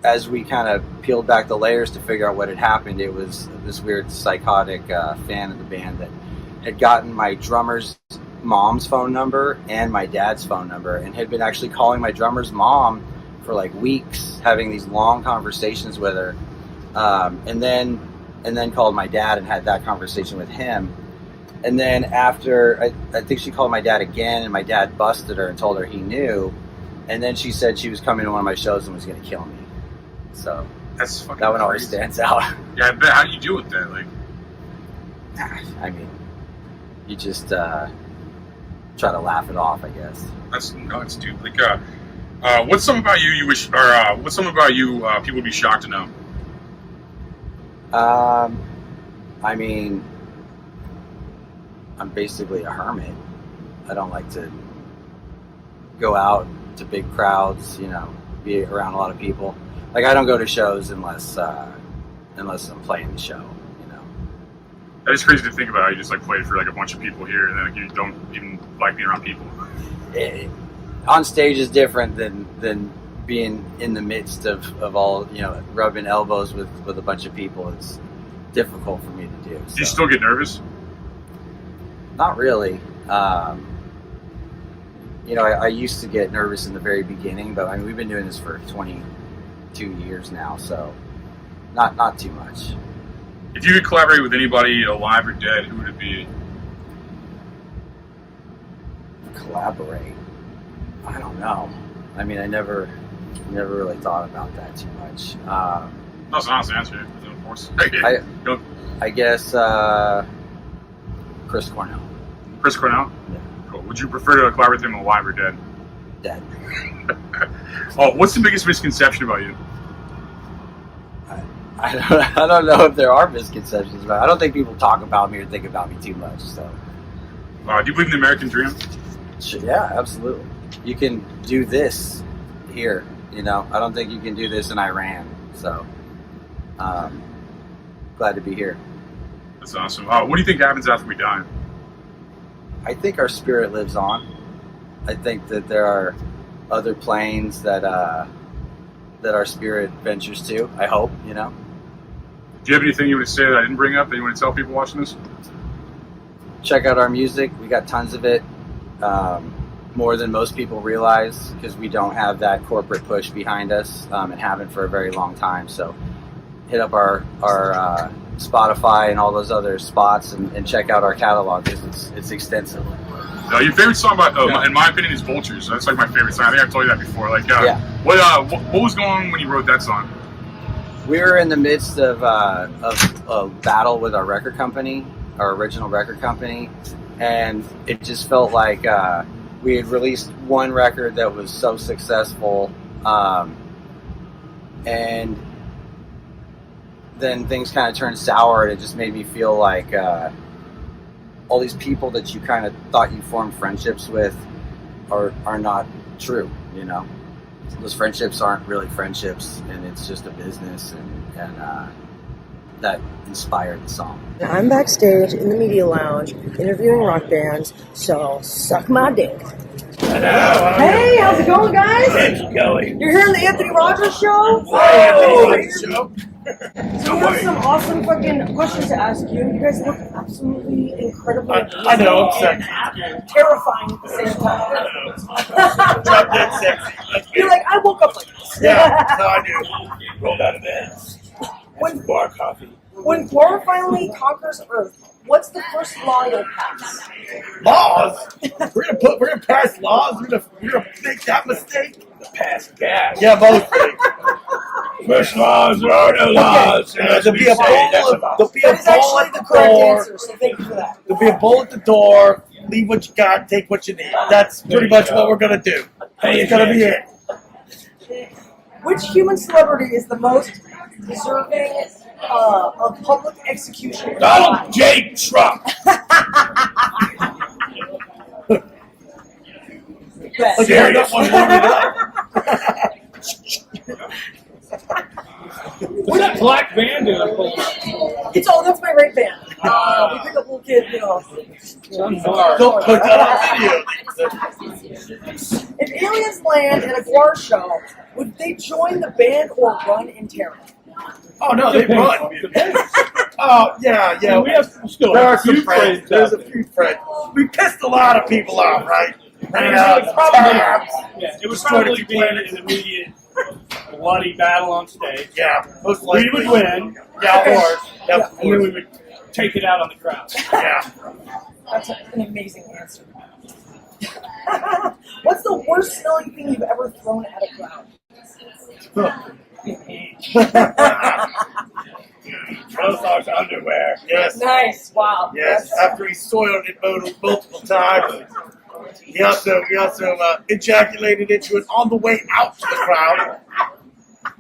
as we kind of peeled back the layers to figure out what had happened, it was this weird psychotic fan of the band that had gotten my drummer's mom's phone number and my dad's phone number, and had been actually calling my drummer's mom for like weeks, having these long conversations with her, and then called my dad and had that conversation with him. And then after, I think she called my dad again, and my dad busted her and told her he knew. And then she said she was coming to one of my shows and was going to kill me. So that's fucking that one crazy. always stands out. Yeah, I bet. How do you deal with that? Like, I mean, you just try to laugh it off, I guess. that's nuts, dude. Like, what's something about you wish, or what's something about you people would be shocked to know? I mean, I'm basically a hermit. I don't like to go out to big crowds, you know, be around a lot of people. Like, I don't go to shows unless I'm playing the show, you know. That is crazy to think about how you just like played for like a bunch of people here, and then like you don't even like being around people. On stage is different than being in the midst of all, you know, rubbing elbows with a bunch of people. It's difficult for me to do. Do you still get nervous? Not really. You know, I used to get nervous in the very beginning, but I mean, we've been doing this for 22 years now, so not too much. If you could collaborate with anybody, alive or dead, who would it be? Collaborate? I don't know. I mean, I never really thought about that too much. That's an honest answer. Of course. I guess Chris Cornell. Chris Cornell? Yeah. Cool. Would you prefer to collaborate with him alive or dead? Dead. Oh, what's the biggest misconception about you? I don't know if there are misconceptions, but I don't think people talk about me or think about me too much. So. Do you believe in the American dream? Yeah, absolutely. You can do this here, you know. I don't think you can do this in Iran. So, glad to be here. That's awesome. What do you think happens after we die? I think our spirit lives on. I think that there are other planes that our spirit ventures to. I hope, you know. Do you have anything you want to say that I didn't bring up that you want to tell people watching this? Check out our music. We got tons of it. More than most people realize, because we don't have that corporate push behind us, and haven't for a very long time. So hit up our Spotify and all those other spots and check out our catalog, because it's extensive. Your favorite song, in my opinion, is Vultures. That's like my favorite song. I think I've told you that before. Like, what was going on when you wrote that song? We were in the midst of a battle with our record company, our original record company, and it just felt like we had released one record that was so successful, and then things kind of turned sour, and it just made me feel like all these people that you kind of thought you formed friendships with are not true, you know. Those friendships aren't really friendships, and it's just a business, and that inspired the song. I'm backstage in the media lounge interviewing rock bands, so suck my dick. Hey, how's it going, guys? It's going. You're here on the Anthony Rogers show? Show. So we have some awesome fucking questions to ask you. You guys look absolutely incredible. I know, I'm sexy. Terrifying at the same time. Drop dead sexy. You're like, I woke up like this. Yeah, no, I do. Rolled out of bed. When bar coffee. When Gore finally conquers Earth, what's the first law you'll pass? Laws? We're gonna pass laws. We're gonna make that mistake. Pass gas. Yeah, both things. First laws, there are no laws. There'll be a bowl That is actually the correct answer, so thank you for that. There'll be a bowl at the door. Leave what you got, take what you need. That's pretty much what we're gonna do. It's gonna be it. Which human celebrity is the most deserving of public execution? Donald J. Trump. Okay, that one warmed it up. What's that black van doing? That's my rape van. We pick up little kids, Don't put that on video. If aliens land at a Guar show, would they join the band or run in terror? Oh no, they run. Oh yeah. We have still There a are some few friends. There's a few friends. We pissed a lot of people off, right? It would probably be an immediate bloody battle on stage. Yeah, most We likely. would win. Yeah, of course. Yeah, of And then we course. would take it out on the crowd. Yeah. That's an amazing answer. What's the worst smelling thing you've ever thrown at a crowd? Trozar's underwear. Yes. Nice. Wow. Yes. After he soiled it multiple times. He also ejaculated into it on the way out to the crowd.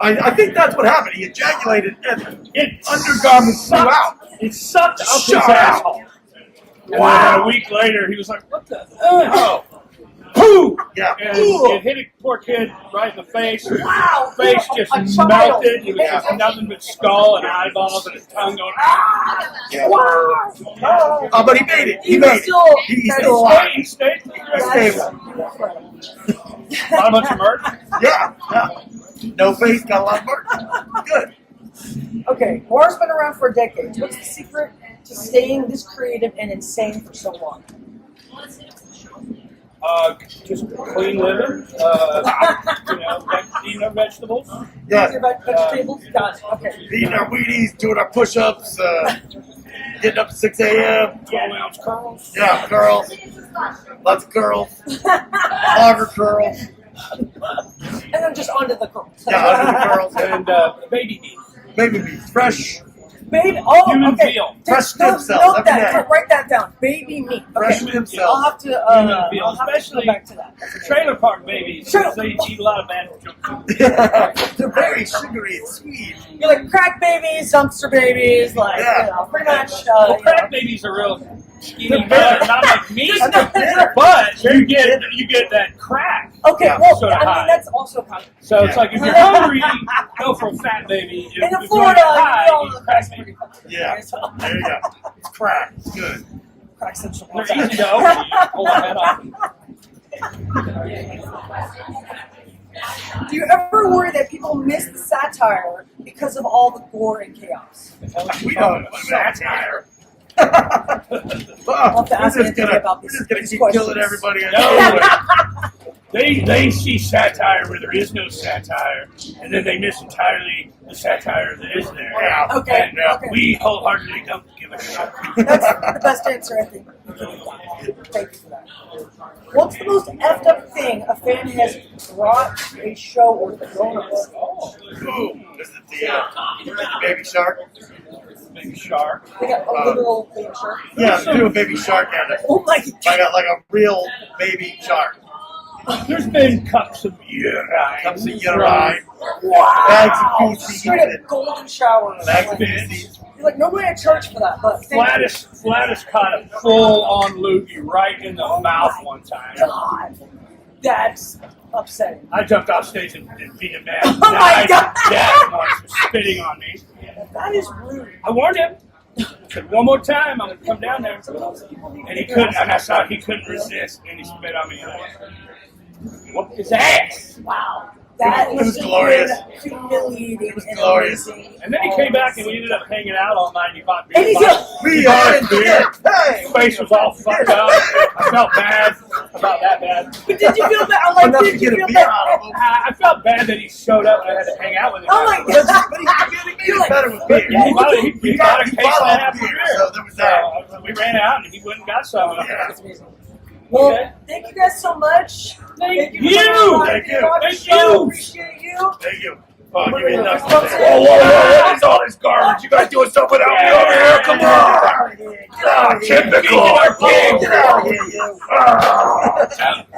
I think that's what happened. He ejaculated and undergarments flew out. It sucked up his Shut asshole. And then a week later, he was like, "What the? Oh, Pooh! Yeah. And it hit a poor kid right in the face. Wow! Face just melted. It was just nothing but skull and eyeballs and his tongue going. Yeah. Wow! Oh, but he made it. He He made still- it. He's still alive. He stayed. Stayed. Not a bunch of merch. Yeah. No face, got a lot of merch. Good. Okay, Guar's been around for decades. What's the secret to staying this creative and insane for so long? Just clean living. Eating our vegetables. Yeah. Your vegetables? Got it. Okay. Eating our Wheaties, doing our push-ups, getting up at 6 a.m. 12-ounce curls. Yeah, curls. Lots of curls. Lager curls. And then just onto the curls. Yeah, under the curls. And baby meat. Baby meat. Fresh. Baby, Human okay. veal. Fresh stem cells. Note Every that. day. Write that down. Baby meat. Fresh Okay. stem I'll cells. have to. Human veal, I'll have to especially go back to that. trailer park babies. True. They eat a lot of bad junk food. They're very sugary and sweet. You're like crack babies, dumpster babies, like pretty much. Well, crack babies are real skinny, not like me, Just not- but you get that crack. Okay, Yeah. well, Sort of I mean high. that's also kind of. So it's like if you're hungry, go for a fat baby. If In you're Florida, high, you know, eat the a crack's crack baby. pretty fun. Yeah. There you go. It's crack. It's good. Crack central. They're easy to open. You pull the head off. Do you ever worry that people miss the satire because of all the gore and chaos? We don't satire. I'll have to ask Anthony about We're this. just gonna these keep questions. killing everybody. They see satire where there is no satire, and then they miss entirely the satire that is there. Yeah. Okay. And okay. we wholeheartedly don't give a shit. That's the best answer, I think. Thank you for that. What's the most effed up thing a fan has brought to a show or thrown on stage? Ooh, is it the baby shark? Baby shark. We got a literal baby shark. Yeah, do a baby shark and Oh my god. like a real baby shark. There's been cups of urine. Cups of urine. Wow. Bags of feces. Straight up golden showers. Bags of Like, feces. you're like, normally I charge for that, but thank you. Flatus caught a full-on loogie right in the mouth one time. God, that's upsetting. I jumped off stage and beat him down. Oh my God. Dad was spitting on me. That is rude. I warned him. I said, one more time, I'm going to come down there. And he couldn't, and I saw he couldn't resist, and he spit on me. And I whooped his ass. Wow. That It was must have glorious. been humiliating. It was glorious. And then he came back, and we ended up hanging out all night. And he bought beer. And he's like, We are in here. Hey! His face was all fucked up. I felt bad about that bad. but did you feel bad? I'm like, Enough to did you get a feel beer bad? out of him. I felt bad that he showed up and I had to hang out with him. Oh my But god. he made it better with beer. Yeah, he bought a He case bought and a all half the of beer, beer. so there was that. So we ran out and he went and got some. Yeah. That's amazing. Well, Okay. thank you guys so much. Thank for you. coming on Thank the you. Rock Thank Show. you. Appreciate you. Thank you. Fuck, you ain't nothing. Whoa, what is all this garbage? You guys doing stuff without me over here? Come on! Ah, typical! Our pig! Get out of here, you.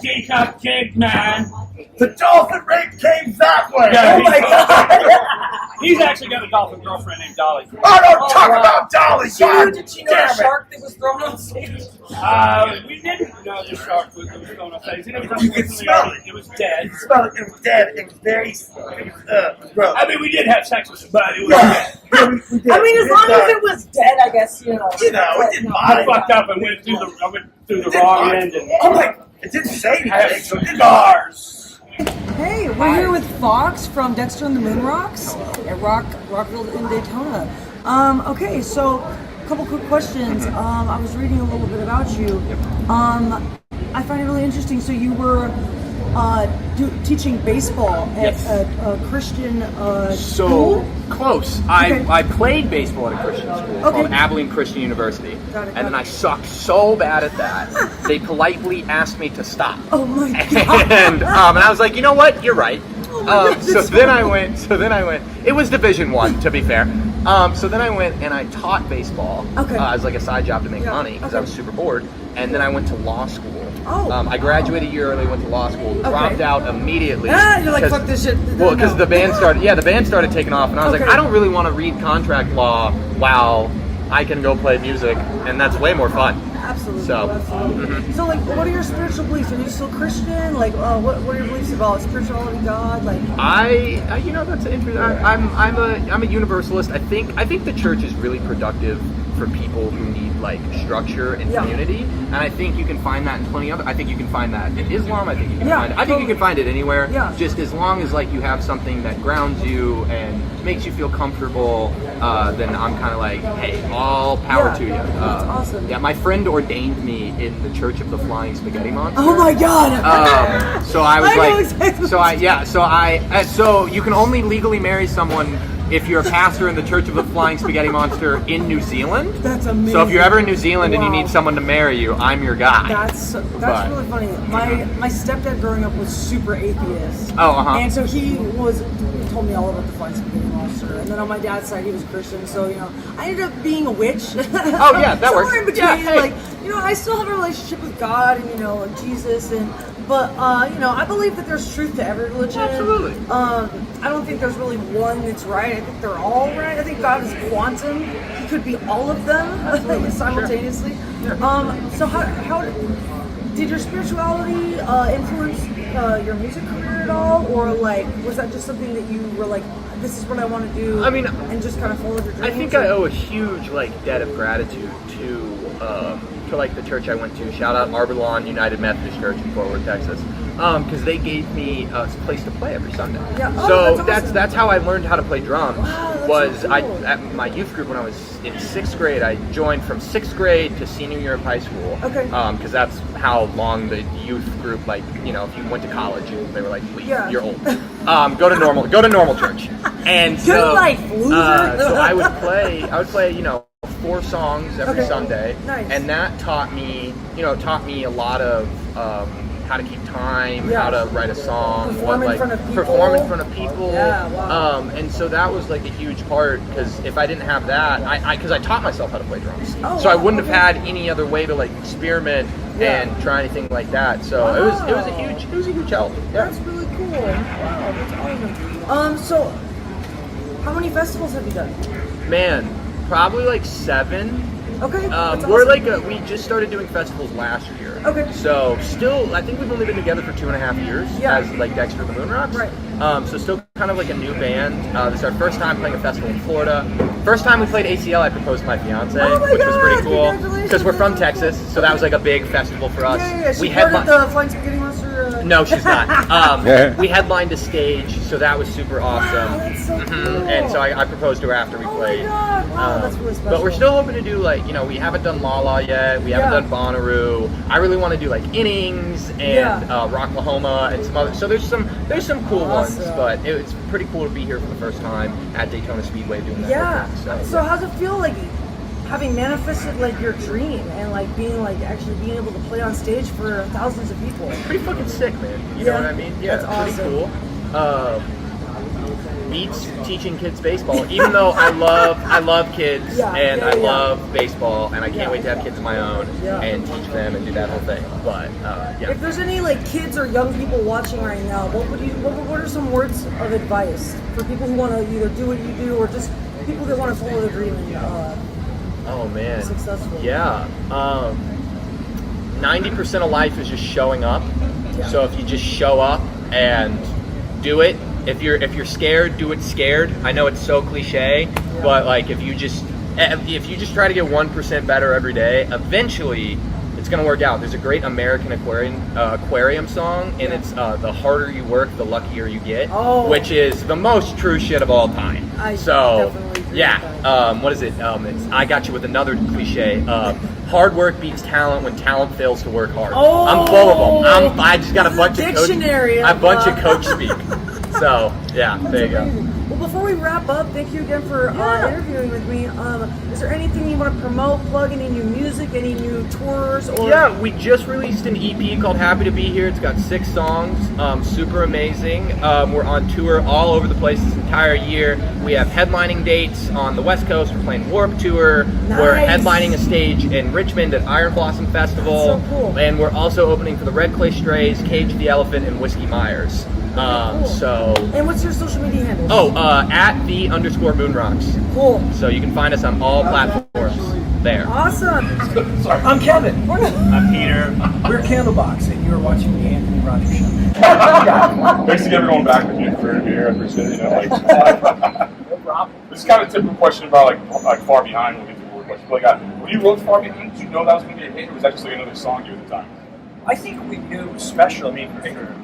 Cake cupcake, man. The dolphin rape came that way. Yeah, Oh my god. He's actually got a dolphin girlfriend named Dolly. I don't talk about Dolly. God Did you know the shark that was thrown on stage? We didn't know the shark was thrown on stage. You could smell it. It was dead. You smell it. It was dead. It was very gross. I mean, we did have sex with somebody. It was dead. I mean, as long as it was dead, I guess, you know. It didn't I fucked up and went through the wrong end. And oh my! It didn't say anything. So it scars. Hey, we're here with Fox from Dexter and the Moon Rocks at Rockville in Daytona. Okay, so a couple quick questions. I was reading a little bit about you. I find it really interesting. So you were teaching baseball at a Christian school? Close. Okay. I played baseball at a Christian school called Abilene Christian University. Got it. And then I sucked so bad at that, they politely asked me to stop. Oh my god. And I was like, you know what? You're right. So then I went. It was Division I, to be fair. So then I went and I taught baseball as like a side job to make money because I was super bored. And then I went to law school. I graduated a year early, went to law school, dropped out immediately. You're like, fuck this shit. Well, because the band started. Yeah, the band started taking off, and I was like, I don't really want to read contract law while I can go play music, and that's way more fun. Absolutely. So, absolutely. So, like, what are your spiritual beliefs? Are you still Christian? Like, what are your beliefs about spirituality, God? Like, you know, that's interesting. I'm a universalist. I think the church is really productive for people who need like structure and community, and I think you can find that in plenty other. I think you can find that in Islam. I think you can find it. I think you can find it anywhere. Yeah. Just as long as like you have something that grounds you and makes you feel comfortable, then I'm kind of like, hey, all power to you. That's awesome. Yeah, my friend ordained me in the Church of the Flying Spaghetti Monster. Oh my god! So I was I know like, exactly so you can only legally marry someone if you're a pastor in the Church of the Flying Spaghetti Monster in New Zealand. That's amazing. So if you're ever in New Zealand and you need someone to marry you, I'm your guy. That's really funny. My stepdad growing up was super atheist. And so he told me all about the Flying Spaghetti Monster. And then on my dad's side, he was Christian. So, you know, I ended up being a witch. Oh yeah, that works. Somewhere in between, Yeah, hey. like, you know, I still have a relationship with God and, you know, and Jesus but you know, I believe that there's truth to every religion. Absolutely. I don't think there's really one that's right. I think they're all right. I think God is quantum. He could be all of them simultaneously. Sure. So how did your spirituality influence your music career at all, or like was that just something that you were like, this is what I want to do? I mean, and just kind of followed your dreams? I think I owe a huge like debt of gratitude to like the church I went to. Shout out Arbelon United Methodist Church in Fort Worth, Texas, because they gave me a place to play every Sunday. Yeah. So that's awesome. that's how I learned how to play drums. Wow, was so cool. at my youth group when I was in 6th grade. I joined from 6th grade to senior year of high school. Okay. Because that's how long the youth group, like, you know, if you went to college, they were like, leave, you're old. Go to normal church. And so, good life, loser. so I would play, you know, 4 songs every Sunday. Nice. And that taught me a lot of how to keep time, how to write a song, perform in front of people. Yeah, wow. And so that was like a huge part, because if I didn't have that, because I taught myself how to play drums, so I wouldn't have had any other way to like experiment and try anything like that. So it was a huge help. Yeah. That's really cool. Wow, that's awesome. So how many festivals have you done? Man, probably like 7. Okay. We're like we just started doing festivals last year. Okay. So still, I think we've only been together for 2.5 years as like Dexter and the Moon Rocks. Right. So still kind of like a new band. This is our first time playing a festival in Florida. First time we played ACL, I proposed to my fiance, which was pretty cool. Because we're from Texas, so that was like a big festival for us. Yeah. She We part of the Flying Spaghetti Monster. No, she's not. We headlined a stage, so that was super awesome. Wow, that's so cool. And so I proposed to her after we played. God. Wow, that's really special. But we're still hoping to do like, you know, we haven't done La La yet. We haven't done Bonnaroo. I really want to do like Innings and Rocklahoma and some other. So there's some cool ones, but it's pretty cool to be here for the first time at Daytona Speedway doing that. Yeah. So how's it feel like having manifested like your dream and like actually being able to play on stage for thousands of people? Pretty fucking sick, man. You know what I mean? Yeah, that's pretty awesome. cool. beats teaching kids baseball. Even though I love kids and I love baseball, and I can't wait to have kids of my own and teach them and do that whole thing. But If there's any like kids or young people watching right now, what are some words of advice for people who want to either do what you do or just people that want to follow their dream and oh man, be successful? Yeah. 90% of life is just showing up. So if you just show up and do it, if you're scared, do it scared. I know it's so cliche, but like if you just try to get 1% better every day, eventually it's gonna work out. There's a great American aquarium song, and it's the harder you work, the luckier you get, which is the most true shit of all time. What is it? It's I got you with another cliche. Hard work beats talent when talent fails to work hard. I'm full of them. I just got a bunch of dictionary. A bunch of coach speak. So yeah, there you go. Well, before we wrap up, thank you again for interviewing with me. Is there anything you want to promote, plug, any new music, any new tours? Or Yeah, we just released an EP called Happy to Be Here. It's got 6 songs, super amazing. We're on tour all over the place this entire year. We have headlining dates on the West Coast. We're playing Warped Tour. Nice. We're headlining a stage in Richmond at Iron Blossom Festival. That's so cool. And we're also opening for the Red Clay Strays, Cage the Elephant, and Whiskey Myers. Cool. And what's your social media handle? At @the_Moonrocks. Cool. So you can find us on all platforms there. Awesome. I'm Kevin. I'm Peter. We're Candlebox, and you're watching the Anthony Rogers Show. Thanks to get everyone back with you for interview here. I appreciate it. No problem. This is kind of a typical question about like Far Behind. We'll get to more questions. Like, when you wrote Far Behind, did you know that was going to be a hit, or was that just like another song you at the time? I think we knew it was special. I mean,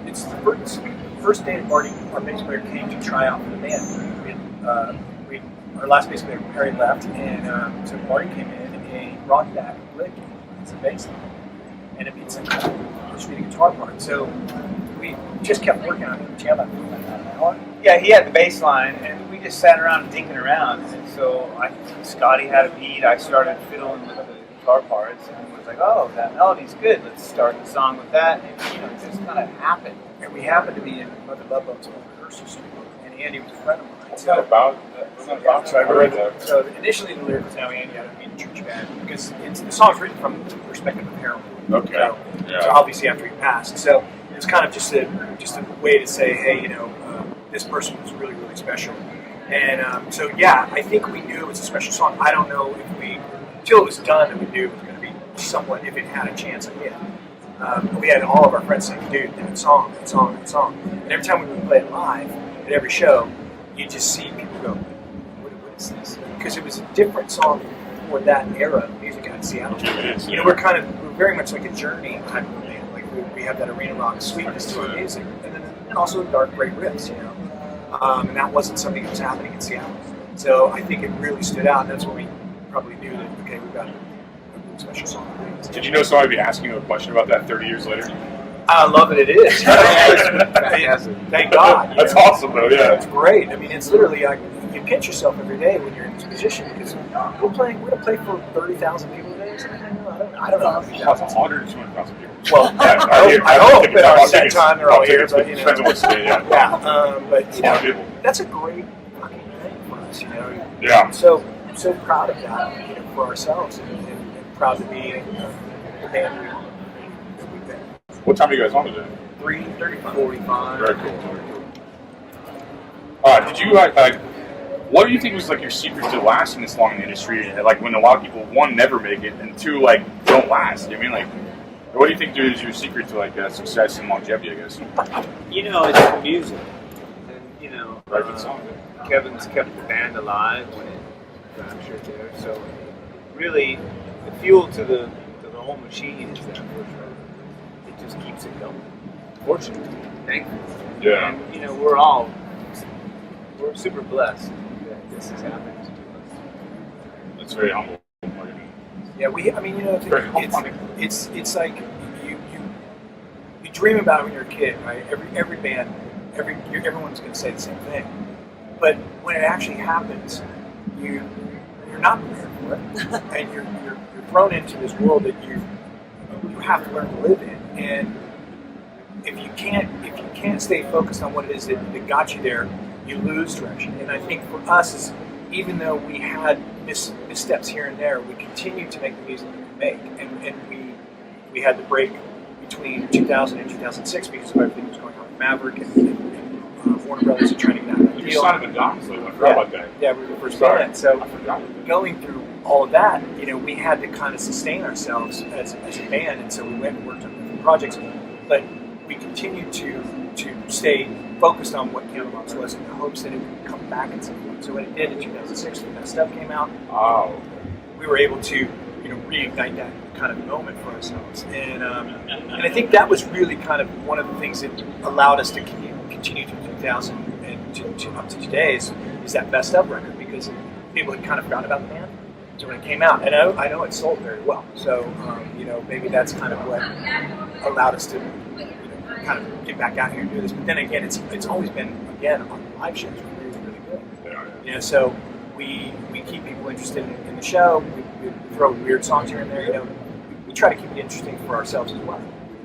it's the first day that Marty, our bass player, came to try out for the band. Our last bass player, Harry, left, and so Marty came in and he brought that lick as a bass line. And it's a guitar part. So we just kept working on it. Jam about an hour. Yeah, he had the bass line, and we just sat around dinking around. And so Scotty had a beat. I started fiddling with the guitar parts, and was like, "Oh, that melody's good. Let's start the song with that." And it just kind of happened. And we happened to be in Mother Love Boat's old rehearsal studio, and Andy was a friend of mine. So initially the lyrics, now Andy had to be in the church band because the song's written from the perspective of Harold. Okay. So obviously after he passed, so it's kind of just a way to say, hey, this person was really, really special. And I think we knew it was a special song. I don't know until it was done, that we knew it was going to be somewhat, if it had a chance again. We had all of our friends saying, dude, that song. And every time we would play it live, at every show, you just see people go, what is this? Because it was a different song for that era of music out in Seattle. We're very much like a Journey type of band. Like we have that arena rock sweetness to our music, and also dark great riffs, and that wasn't something that was happening in Seattle. So I think it really stood out, and that's when we probably knew that, okay, we've got a really special song. Did you know somebody would be asking you a question about that 30 years later? I love that it is. Thank God. That's awesome, though. Yeah, it's great. I mean, it's literally you pinch yourself every day when you're in this position because we're going to play for 30,000 people today. I don't know. That's 100 to 200,000 people. Well, I hope at our set time they're all here, but depends on what state. But that's a great fucking thing for us. Yeah. I'm so proud of that, for ourselves, and proud to be the band we are. What time are you guys on today? 3:35. 45. Very cool. Did you what do you think was your secret to lasting this long in the industry? Like when a lot of people, 1, never make it, and 2, don't last. What do you think is your secret to success and longevity? I guess. It's the music, and Right, song. Kevin's kept the band alive when it fractured there. So really, the fuel to the whole machine is that first record. It just keeps it going. Fortunately, thankfully. Yeah. And we're super blessed that this has happened to us. That's very humble. Yeah, it's like you dream about it when you're a kid, right? Every band, everyone's going to say the same thing, but when it actually happens, you're not prepared for it, and you're thrown into this world that you have to learn to live in. And if you can't stay focused on what it is that got you there, you lose direction. And I think for us, is even though we had missteps here and there, we continued to make the music that we make, and we had the break between 2000 and 2006 because of everything that was going on with Maverick and Warner Brothers and trying to get out of the You deal. signed the docs, so I forgot about that. Yeah, we were the first band. So going through all of that, we had to kind of sustain ourselves as a band, and so we went and worked on different projects. But we continued to stay focused on what Candlebox was in the hopes that it would come back at some point. So when it did in 2006, when that stuff came out, we were able to reignite that kind of moment for ourselves. And I think that was really kind of one of the things that allowed us to continue to 2000 and to up to today is that Best Of record, because people had kind of forgotten about the band. So when it came out, and I know it sold very well. So maybe that's kind of what allowed us to kind of get back out here and do this. But then again, it's always been on the live shows really, really good. So we keep people interested in the show. We throw weird songs here and there. We try to keep it interesting for ourselves as well.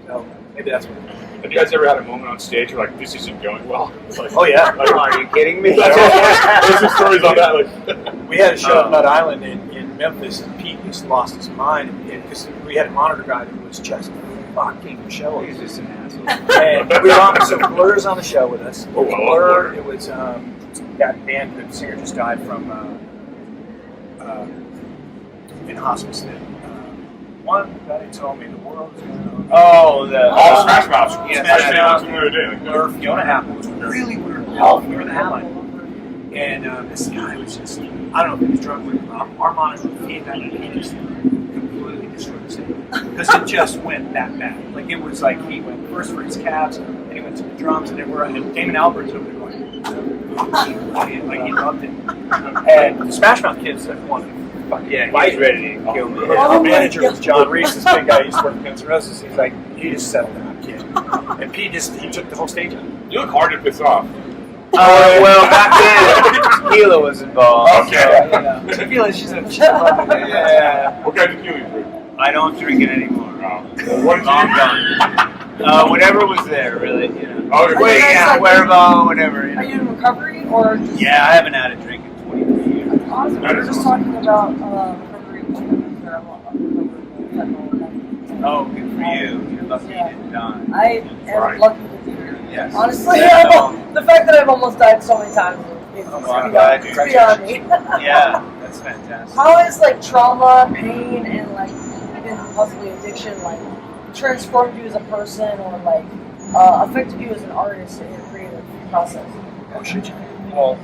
So maybe that's what. Have you guys ever had a moment on stage where like this isn't going well? Like, oh yeah. Like, are you kidding me? There's some stories on that. Like, we had a show at Mud Island in Memphis, and Pete just lost his mind because we had a monitor guy that was just fucking show. He's just an asshole. And we were on, so Blur's on the show with us. Oh, Blur, it was that band, the singer just died from in hospice. That one guy told me the world is going on. Oh, Smash Mouth. Yeah, Smash Smash Mouth. Mouth. Blur, Fiona Apple was really weird. We were in the headline. And this guy was just, I don't know if he was drunk with our monitor feedback, and he just completely destroyed the stage. Because it just went that bad. Like, it was like he went first for his calves, and he went to the drums, and Damon Albarn's over there going, like, he loved it. And the Smash Mouth kids that wanted to yeah, he's ready to kill me. Our manager was John Reese, this big guy who used to work with Guns N' Roses. He's like, you just settled down, kid. And Pete he took the whole stage out. You look hard to piss off. Well, back then, tequila was involved. Okay. So, Tequila, she's yeah. What kind of tequila you drink? I don't drink it anymore. What did I'm done. Whatever was there, really. Oh, you're Wait, yeah, whatever. Are you in recovery or? Just Yeah, I haven't had a drink in 23 years. Awesome. We were just talking about recovery. Oh, good for you. You're lucky you didn't die. I am lucky to be here. Yes. Honestly, Yeah, the fact that I've almost died so many times is I'm glad you beyond me. Yeah, that's fantastic. How is like trauma, pain, and like even possibly addiction like transformed you as a person or like affected you as an artist in your creative process? Oh, should you? Well,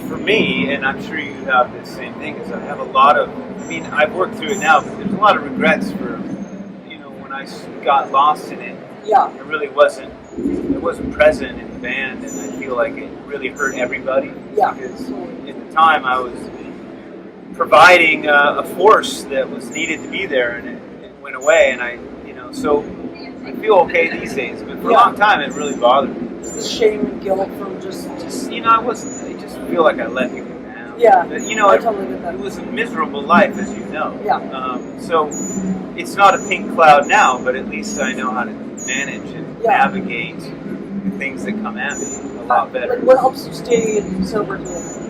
for me, and I'm sure you have the same thing, is I have a lot of, I've worked through it now, but there's a lot of regrets for, when I got lost in it. Yeah. It really wasn't present in the band, and I feel like it really hurt everybody. Yeah. Because at the time I was providing a force that was needed to be there, and it went away, and so I feel okay these days, but for a long time it really bothered me. Just the shame and guilt from just I just feel like I let people down. Yeah, But, I totally get that. it was a miserable life, as you know. Yeah. So it's not a pink cloud now, but at least I know how to manage and navigate the things that come at me a lot better. Like, what helps you stay sober today?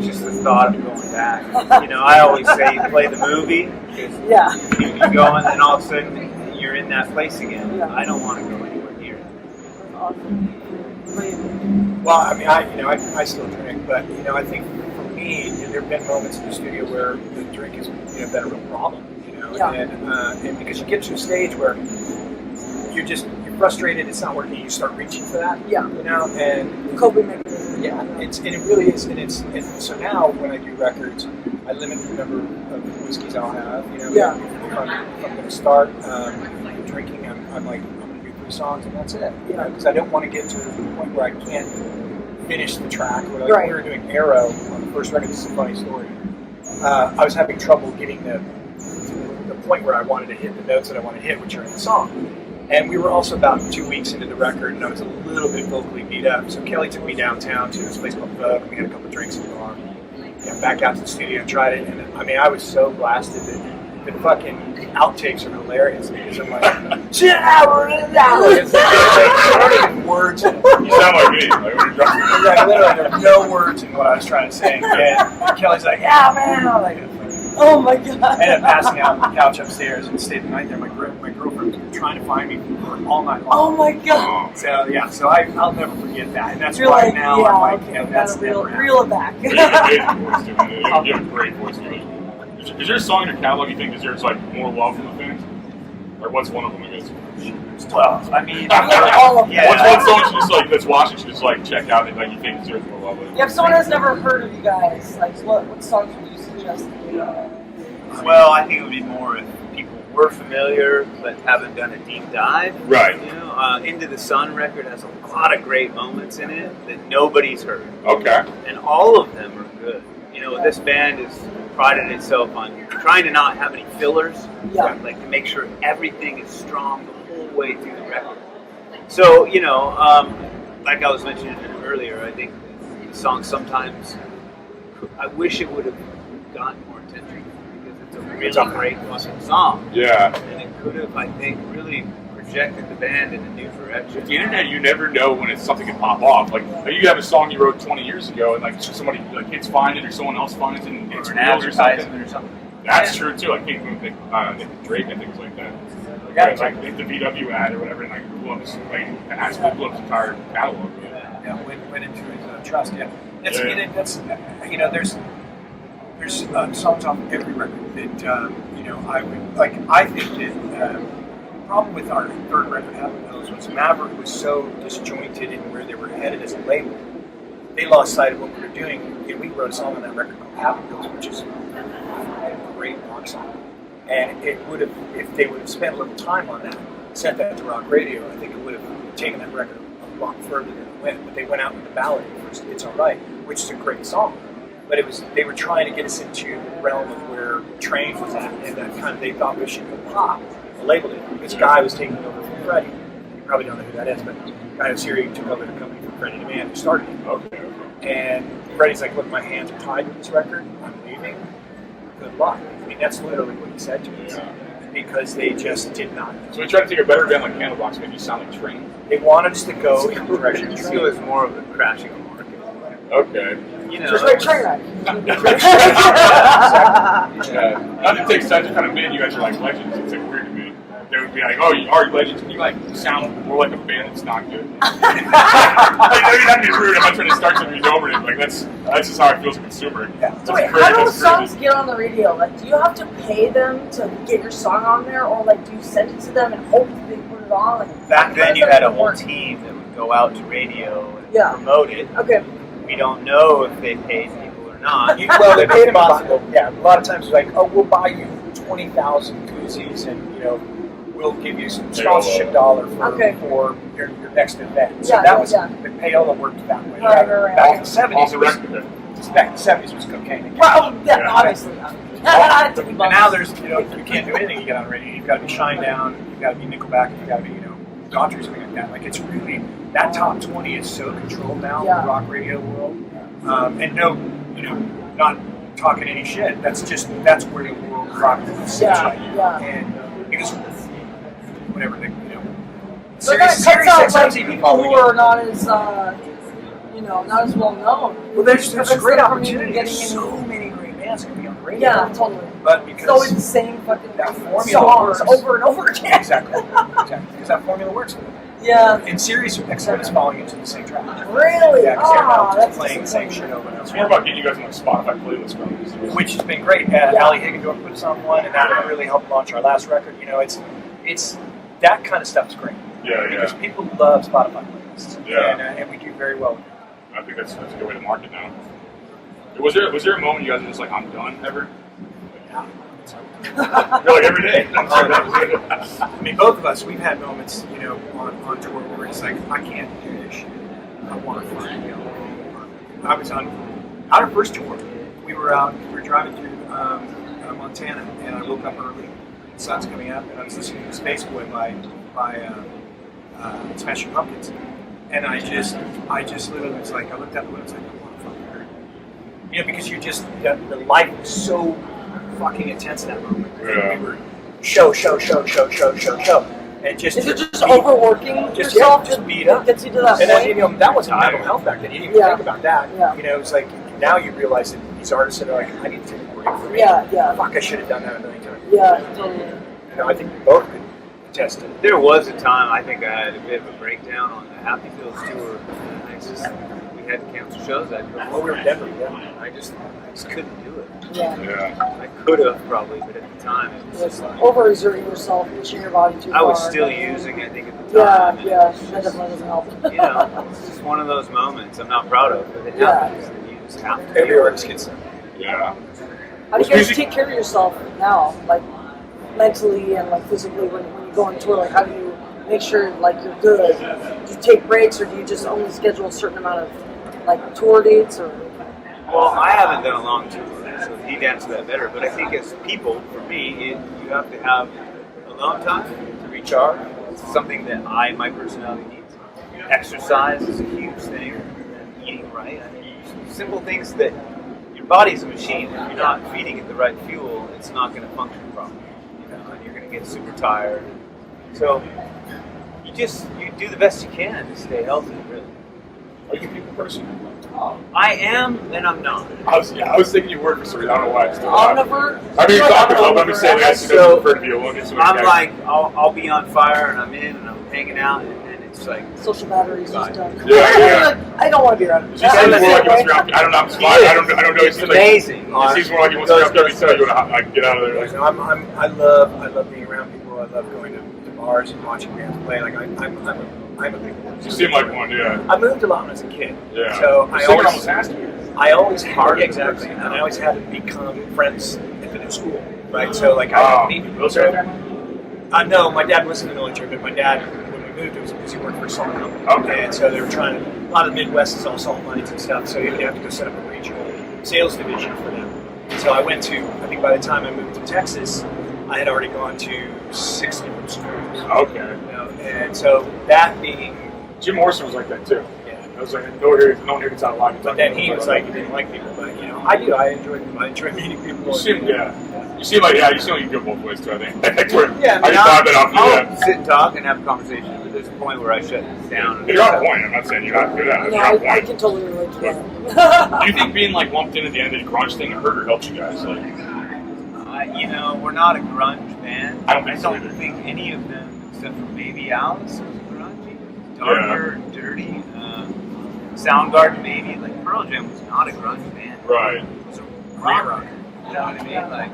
Just the thought of going back. I always say you play the movie, because you go and then all of a sudden you're in that place again. Yeah. I don't want to go anywhere near it. Awesome. Well, I still drink, but I think for me, there have been moments in the studio where the drink has been a real problem. And because you get to a stage where you're frustrated, it's not working, you start reaching for that. Yeah. And coping mechanism. Yeah, and it really is, and so now when I do records, I limit the number of whiskeys I'll have. If I'm going to start drinking, I'm like, I'm going to do 3 songs and that's it. Because I don't want to get to the point where I can't finish the track. When we were doing Arrow on the first record, this is a funny story. I was having trouble getting the point where I wanted to hit the notes that I wanted to hit, which are in the song. And we were also about 2 weeks into the record, and I was a little bit vocally beat up. So Kelly took me downtown to this place called Vogue. We had a couple of drinks in the bar. Back out to the studio and tried it. And I was so blasted that the fucking outtakes are hilarious because I'm like, I don't even words in it. You sound like me. Like, when you're drunk. Yeah, literally, there were no words in what I was trying to say. And Kelly's like, yeah, man. I'm like, oh my god. I ended up passing out on the couch upstairs and stayed the night there. My girlfriend was trying to find me all night long. Oh my god. So yeah, so I'll never forget that, and that's You're why like, now yeah, I'm like, okay, you know, that's reel never it back. You have an amazing voice, dude. You have a great voice, dude. Is there a song in your catalog you think deserves like more love from the fans? Or what's one of them, I guess? Well, I mean, all of them. yeah. What's one song you just like that's watching should just like check out and like you think deserves more love? Yeah, if someone has never heard of you guys, like what songs would you suggest? Well, I think it would be more if people were familiar but haven't done a deep dive. Right. You know, Into the Sun record has a lot of great moments in it that nobody's heard. Okay. And all of them are good. You know, this band has prided itself on trying to not have any fillers. Yeah. Like to make sure everything is strong the whole way through the record. So, you know, like I was mentioning earlier, I think the song sometimes, I wish it would have gotten more attention because it's a really great fucking song. Yeah. And it could have, I think, really projected the band in a new direction. With the internet, you never know when it's something can pop off. Like you have a song you wrote 20 years ago, and like somebody, like kids find it, or someone else finds it, and it's Or an real or advertisement something. or something. That's true too. Like Nick Drake and things like that. Yeah, It's like the VW ad or whatever, and like blew up his blew up his entire catalog. Yeah, went into his trust. Yeah, that's Yeah. that's you know, there's songs off every record that you know I would like. I think that the problem with our third record, Happen Those, was Maverick was so disjointed in where they were headed as a label. They lost sight of what we were doing. And we wrote a song on that record called Happen Those, which is a great rock song. And it would have, if they would have spent a little time on that, sent that to rock radio, I think it would have taken that record a lot further than it went. But they went out with the ballad first, It's Alright, which is a great song. But it was, they were trying to get us into the realm of where Train was at, and that kind of, they thought we should go pop. The label did. This guy was taking over from Freddie. You probably don't know who that is, but the guy who's here, he took over the company from Freddie Demand, who started it. Okay. And Freddie's like, look, my hands are tied with this record. I'm leaving. Good luck. I mean, that's literally what he said to us. Yeah. Because they just did not. So we tried to take a better band like Candlebox, make you sound like Train. They wanted us to go in the direction of It Train. was more of a crashing market. Okay. You know, Just like train wreck. Yeah. Not to take sides, kind of band you guys are like legends. It's like weird to me. They would be like, "Oh, you are legends," and you like sound more like a band that's not good. Like, you're not being rude. I'm not trying to start something over it. Like that's just how I feel as a consumer. Yeah. So wait, how do those songs get on the radio? Like, do you have to pay them to get your song on there, or like, do you send it to them and hope that they put it on? Like, back how then does you that had a even whole work? team that would go out to radio and Yeah. promote it. Okay. We don't know if they paid people or not. Well, they paid him a lot of times, like, oh, we'll buy you 20,000 koozies, and you know, we'll give you some sponsorship dollar for your next event. So Yeah, that yeah, was yeah. the payola worked that way. Right. Back in the 70s, Off the it was, record. back in the 70s was cocaine. Well, yeah, obviously not. And now there's, you know, you can't do anything to get on radio. You've got to be Shinedown, you've got to be Nickelback, you've got to be, you know, Daughtry, something like that. Like, it's really, that top 20 is so controlled now in the rock radio world. And no, you know, not talking any shit. That's where the world of rock is. Yeah. And because, whatever, you know, So that cuts Sirius out XM like TV people who are not as, you know, not as well known. Well, there's Prevents great them from opportunity. even There's getting so any- many great bands that can be on the radio. Yeah, totally. But because so it's the same fucking that formula songs works over and over again. Exactly. Because that formula works. Yeah. And Sirius XM is falling into the same trap. Really? Yeah, Oh, because that's playing the same shit over and It's over. more about getting you guys on like Spotify playlist, Which has been great. Ali Higgendorf put us on one, and that really helped launch our last record. You know, it's that kind of stuff is great. Yeah, Because people love Spotify playlists. Yeah. And we do very well with it. I think that's a good way to market now. Was there a moment you guys were just like, I'm done ever? Yeah. You're like every day. I'm sorry, that was good. I mean, both of us, we've had moments, you know, on tour where we're just like, I can't do this shit. I want to find it. I was on our first tour. We were driving through Montana, and I woke up early. The sun's coming up, and I was listening to Space Boy by Smashing Pumpkins. And I just literally was like, I looked out the window and was like, I want to fucking hurt. You know, because you just, the life was so fucking intense in that moment. Yeah. And we were show. And just Is it just overworking yourself? Just beat up. Gets you to that And point? then, that wasn't mental health back then. You didn't even think about that. Yeah. It was like, now you realize that these artists that are like, I need to take a break from it. Yeah. Fuck, I should have done that a million times. Yeah, totally. I think we both could attest to it. There was a time I think I had a bit of a breakdown on the Happy Fields tour. We had to cancel shows that year. Well, we were in Denver, I just couldn't do it. Yeah. I could have probably, but at the time it was just like Overexerting yourself, pushing your body too far. I was still using, I think, at the time. Yeah, that definitely doesn't help. It's just one of those moments I'm not proud of, but it happens. And you just have to. Every artist gets that. Yeah. How do you guys take care of yourself now, like mentally and like physically when you go on tour? Like, how do you make sure like you're good? Do you take breaks, or do you just only schedule a certain amount of like tour dates? Or Well, I haven't done a long tour, so he'd answer that better. But I think as people, for me, you have to have alone time to recharge. It's something that my personality needs. Exercise is a huge thing, and eating right. I mean, simple things that your body's a machine. If you're not feeding it the right fuel, it's not going to function properly. And you're going to get super tired. So you do the best you can to stay healthy, really. Are you a people person? I am, and I'm not. I was thinking you worked for somebody. I don't know why. Omnivore? I mean, you're talking about, I'm just saying, I don't prefer to be alone. I'm like, I'll be on fire, and I'm in, and I'm hanging out, and it's like social batteries just done. Yeah. I don't want to be around. It seems more like he wants to be around. I don't know. I'm smart. I don't know. It's amazing. It seems more like he wants to be around people. So you want to get out of there. I love being around people. I love going to bars and watching bands play. Like I'm a big one. You seem like one, yeah. I moved a lot when I was a kid. Yeah. So I almost has to be. I always had exactly, and I always had to become friends at the new school, right? So like I didn't meet military. No, my dad was in the military, but my dad, when we moved, it was because he worked for a salt company. Okay. And so they were trying to. A lot of the Midwest is all salt mines and stuff, so you'd have to go set up a regional sales division for them. So I went to. I think by the time I moved to Texas, I had already gone to 6 different schools. Okay. And so that being. Jim Morrison was like that too. Yeah. I was like, no one here gets out alive. But then he was like, he didn't like people. But I do. I enjoy meeting people. You seem like you go both ways too. I think. Yeah, I'll sit and talk and have a conversation. But there's a point where I shut down. You're on point. I'm not saying you're not good at it. No, I can totally relate to that. Do you think being like lumped in at the end of the grunge thing hurt or helped you guys? Like, we're not a grunge band. I don't think any of them, except for maybe Alice, was grungy. Darker, dirty. Soundgarden, maybe. Like Pearl Jam was not a grunge band. Right. It was a rock. You know what I mean? Like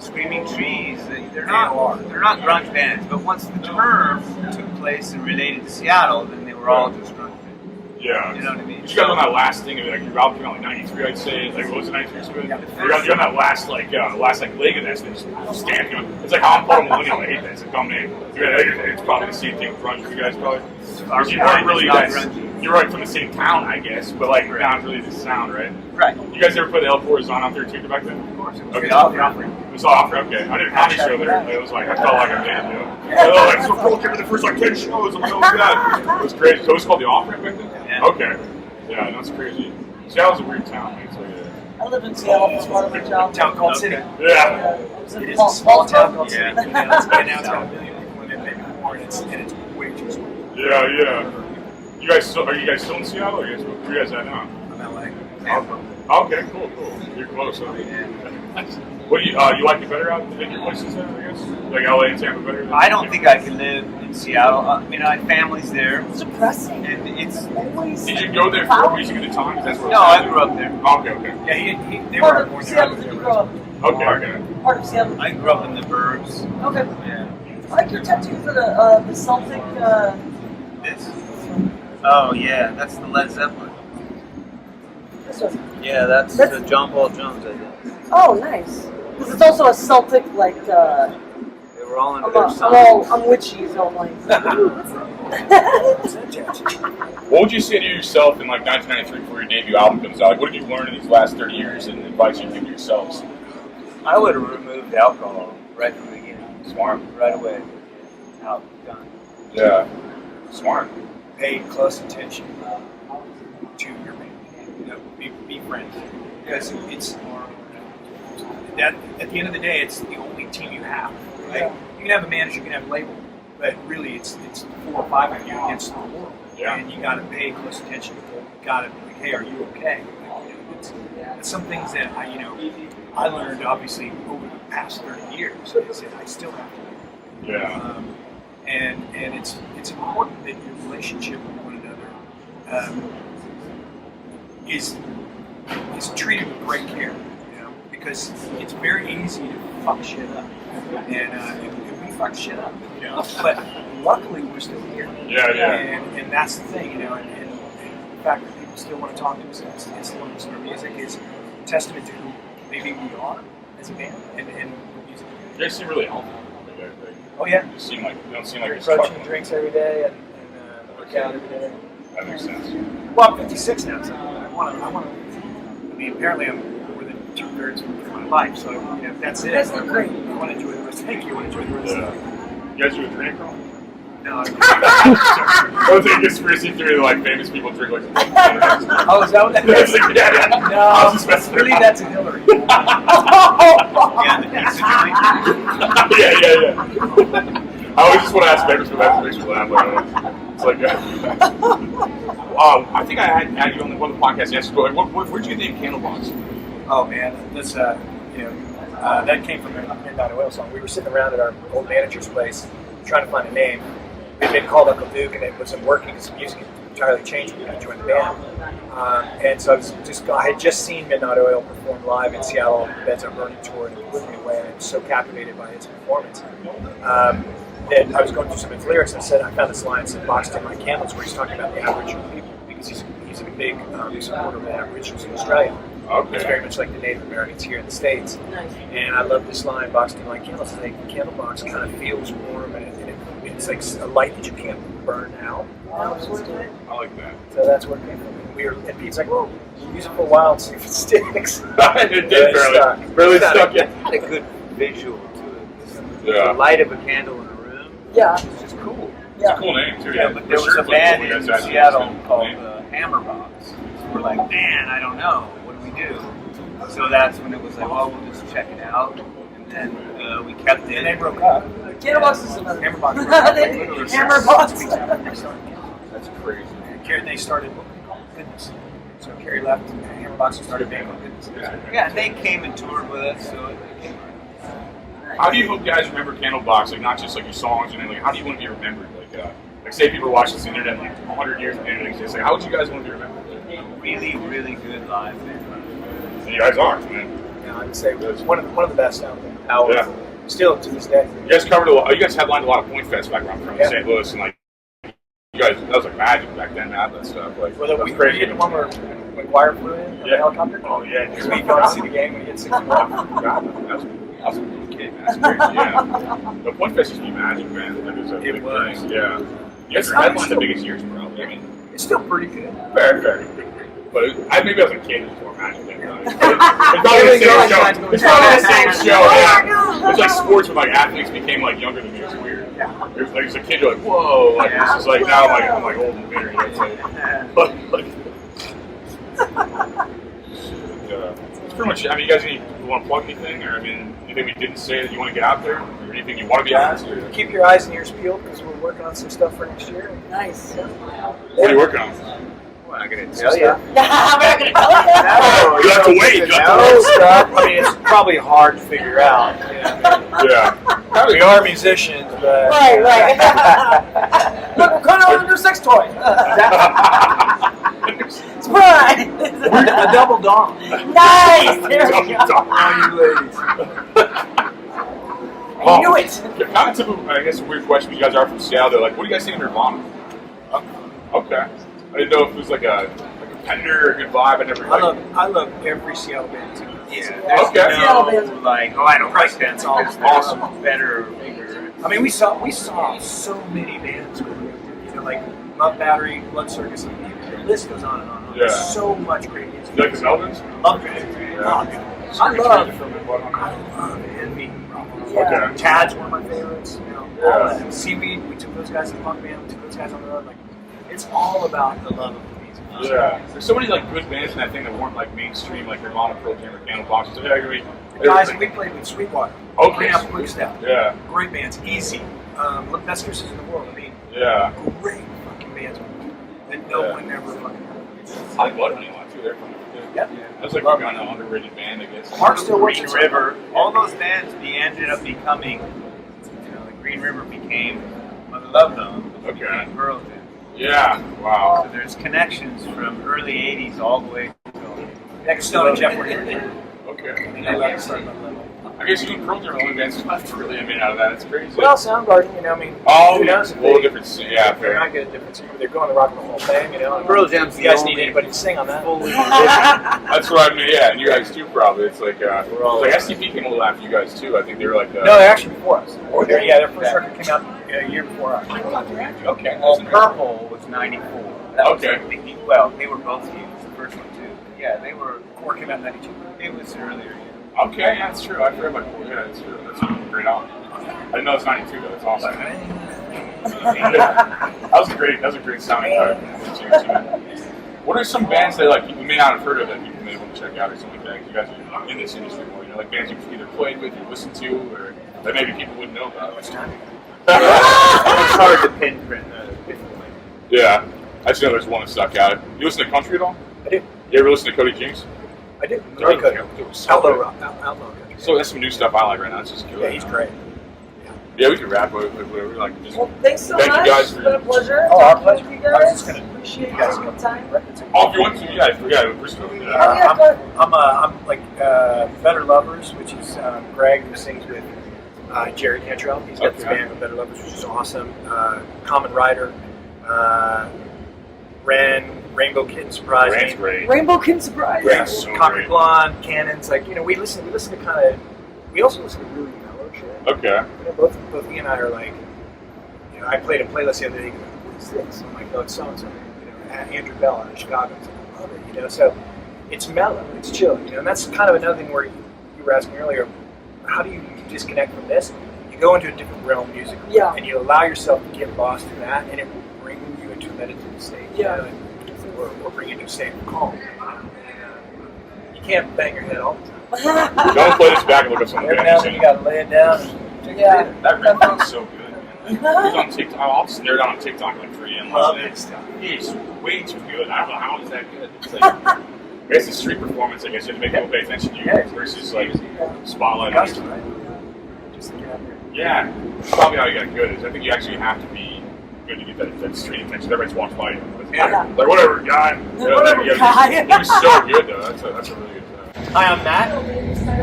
Screaming Trees. They're not grunge bands. But once the term took place and related to Seattle, then they were all just grunge bands. Yeah. You know what I mean? You got on that last thing of like your album came out like 93, I'd say. Like what was it, 93? Yeah. You're on that last leg of that thing just stamped. It's like how I'm part of Millennial. I hate that. It's a dumb name. It's probably the same thing with grunge for you guys probably. You weren't really you're right from the same town, I guess, but like not really the sound, right? Right. You guys ever put the L4s on out there too back then? Of course. Okay. It was Offrey. Okay. I did a comedy show there. It was like I felt like a man, like so Pearl came in the first like 10 shows. I'm like, oh god. It was crazy. So it was called the Offrey back then? Yeah. Okay. Yeah, that's crazy. Seattle's a weird town, man. So I live in Seattle. It's part of a town called City. Yeah. It is a small town called City. And now it's got a million people in it, maybe more, and it's way too small. Yeah. Are you guys still in Seattle? Or where you guys at now? I'm LA. Okay, cool. You're close, huh? What do you like it better out than your places there, I guess? Like LA and Tampa better? I don't think I can live in Seattle. I have family's there. It's depressing. And it's always. Did you go there for music at the time? I grew up there. Okay. Yeah, they were born Seattle. Did you grow up? Okay. Part of Seattle. I grew up in the burbs. Okay. Yeah. I like your tattoo for the Celtic. This? Oh yeah, that's the Led Zeppelin. This one. Yeah, that's John Paul Jones, I think. Oh, nice. Because it's also a Celtic like. They were all in their songs. I'm witchy, so I'm like. What would you say to yourself in like 1993 before your debut album comes out? Like, what did you learn in these last 30 years and advice you give to yourselves? I would have removed alcohol right from the beginning. Smart. Right away. Out. Done. Yeah. Smart. Pay close attention to your band. Be friends. Because that at the end of the day, it's the only team you have. Right? You can have a manager, you can have a label, but really, it's 4 or 5 of you against the world, and you got to pay close attention to people. You got to like, hey, are you okay? It's some things that I learned obviously over the past 30 years. Is that I still have to. Yeah. And it's important that your relationship with one another is treated with great care, because it's very easy to fuck shit up, and we fuck shit up, But luckily, we're still here. And that's the thing, and the fact that people still want to talk to us and still want to listen to our music is a testament to who maybe we are as a band and music. You guys seem really healthy. Oh yeah. You don't sean like you're approaching drinks every day and work out every day. That makes sense. Well, I'm 56 now, so I want to. I mean, apparently I'm more than 2/3 of my life, so that's it. That's not great. I want to enjoy the rest. Thank you. I want to enjoy the rest. You guys do a drink crawl? No. What's a conspiracy theory that like famous people drink like? Oh, is that what that is? Yeah. No, I was just messing really, around. that's a Hillary. Yeah. I always just want to ask famous people that makes me laugh. It's like, I think I had you on one of the podcasts yesterday. Where'd you name Candlebox? Oh man, that's that came from a Midnight Oil song. We were sitting around at our old manager's place trying to find a name. We'd been called Uncle Duke, and it wasn't working because the music had entirely changed when I joined the band. And so I had just seen Midnight Oil perform live in Seattle on the Beds Are Burning tour, and it blew me away. And I was so captivated by his performance that I was going through some of his lyrics, and I found this line that boxed in my candles where he's talking about the Aboriginal people, because he's a big supporter of the Aboriginals in Australia. Okay. It's very much like the Native Americans here in the States. Nice. And I love this line, boxed in my candles. The candlebox kind of feels warm, and it's like a light that you can't burn out. I like that. So that's where it came from. And Pete's like, well, use it for a while and see if it sticks. It did barely stuck. It had a good visual to it. Yeah. The light of a candle in a room. Yeah. It's just cool. It's a cool name too. Yeah, but there was a band in Seattle called Hammerbox. So we're like, man, I don't know. What do we do? So that's when it was like, well, we'll just check it out. And then we kept it. And they broke up. Candlebox is another. Hammerbox. Hammerbox. That's crazy. And they started Goodness. So Carrie left, and Hammerbox started Bang Goodness. Yeah, and they came and toured with us, so it came right. How do you guys remember Candlebox? Like, not just like your songs and like, how do you want to be remembered? Like say people are watching this internet like 100 years and the internet exists. Like, how would you guys want to be remembered? Really, really good live band. And you guys are, man. Yeah, I'd say it was one of the best out there. Still to this day. You guys covered a lot. You guys headlined a lot of Point Fest back around from St. Louis, and like you guys, that was like magic back then. That stuff. Like, we did one where McGuire flew in the helicopter. Oh yeah, because we got to see the game when he hit 61. God, that's awesome. Kid, man. That's crazy. Yeah. The Point Fest used to be magic, man. Like, it was a big thing. Yeah. You guys are headlined the biggest years, probably. I mean, it's still pretty good. Very good. But maybe as a kid, it was more magic than it's probably the same show. It's probably the same show. Yeah. It's like sports when like athletes became like younger than me. It's weird. Yeah. It's like as a kid, you're like, whoa. Like this is like now I'm like old and bitter. You know, but it's pretty much. I mean, you guys want to plug anything, or I mean, anything we didn't say that you want to get out there, or anything you want to be asked? Or? Keep your eyes and ears peeled because we're working on some stuff for next year. Nice. What are you working on? We're not going to tell you. We're not going to tell you. No, you have to wait. You have to wait. Stuff. I mean, it's probably hard to figure out. Yeah. We are musicians, but right. Look, we're kind of under sex toy. Surprise! A double dong. Nice. There we go. All you ladies. I knew it. Kind of, I guess, a weird question. You guys are from Seattle. They're like, what do you guys think of Nirvana? Okay. I didn't know if it was like a competitor or a good vibe. I love every Seattle band too. Yeah. Okay. No, like, I don't like that. It's all awesome, better, bigger. I mean, we saw so many bands. Like Love Battery, Blood Circus. The list goes on and on. Yeah. There's so much great music. You like the Melvins? Love it. Yeah. I love Envy. Okay. Tad's one of my favorites. All that. Seaweed. We took those guys in the punk band. We took those guys on the road. Like, it's all about the love of the music. Yeah, there's so many like good bands in that thing that weren't like mainstream, like Nirvana, Pearl Jam, or Candlebox. So, Guys, we played with Sweetwater. Okay. Green Apple Quick Step. Yeah. Great bands. Easy. Best dresses in the world. I mean, Yeah. great fucking bands that no one ever fucking heard. I like Bloodhound a lot too. They're fun. Yep. That's like kind of underrated band, I guess. Mark still works Green at River. All those bands ended up becoming, like Green River became Mother Love Bone. Okay. Pearl Jam. Yeah. Wow. So there's connections from early '80s all the way to Next Stone and Jeff were here. Okay. And I love Stone and I guess you and Pearl Jam are the only bands left really. I mean, out of that, it's crazy. Well, Soundgarden, I mean, who knows if a little different. Yeah, they're not good at different. They're going to rock and roll thing, and Pearl Jam's you guys the need only- anybody to sing on that. That's what I mean. Yeah, and you guys too, probably. It's like, like STP came a little after you guys too. I think they were like. No, they're actually before us. Or their first record came out a year before ours. Okay. Well, Purple was '94. Okay. Well, they were both used. The first one too. Yeah, they were. Core came out in '92. It was earlier. Okay, yeah, that's true. I forgot about Cool. Yeah, that's true. That's a great album. I didn't know it's '92 though. That's awesome. That was a great sounding cut. What are some bands that like you may not have heard of that people may want to check out or something like that? You guys are in this industry more, like bands you've either played with, or listened to, or that maybe people wouldn't know about. It's hard to pinpoint. Yeah, I just know there's one that stuck out. You listen to country at all? I do. You ever listen to Cody Jinks? I do. Outlaw rock. Outlaw country. So that's some new stuff I like right now. It's just good. Yeah, he's great. Yeah, we can rap with whatever. Like, just Well, thanks so thank much. you guys It's for. been a pleasure. Oh, our talking with pleasure. You I was guys. just gonna Appreciate you guys your come time. Oh, if you want to, yeah, Bristol. I'm like Better Lovers, which is Greg who sings with Jerry Cantrell. He's got this Okay. band with Better Lovers, which is awesome. Common Rider, Rainbow Kitten Surprise Rand's Me. great. Rainbow Kid Surprise. Yeah, so Copper great. Blonde, Cannons. Like we listen to kind of. We also listen to really mellow shit. Okay. Both he and I are like. I played a playlist the other day. What is this? I'm like, no, it's so and so. Andrew Bell out of Chicago. I love it. So it's mellow, it's chill. And that's kind of another thing where you were asking earlier. How do you disconnect from this? You go into a different realm musically, and you allow yourself to get lost in that, and it will bring you into a meditative state. Or bring you into a state of calm. You can't bang your head all the time. Don't play this back and look up some Every good now and then music. you gotta lay it down. And take a breather. That Red is so good. He's on TikTok. I'll just stare down on TikTok like 3 a.m. Love it stuff. He's way too good. I don't know how he's that good. It's like, I guess it's street performance. I guess you have to make people pay attention to you versus like spotlight. Gangster, right? Just get out there. Yeah, probably how you get good is I think you actually have to be good to get that street attention. Everybody just walks by you. Like whatever, guy. Whatever, guy. He was so good though. That's a really good. Hi, I'm Matt.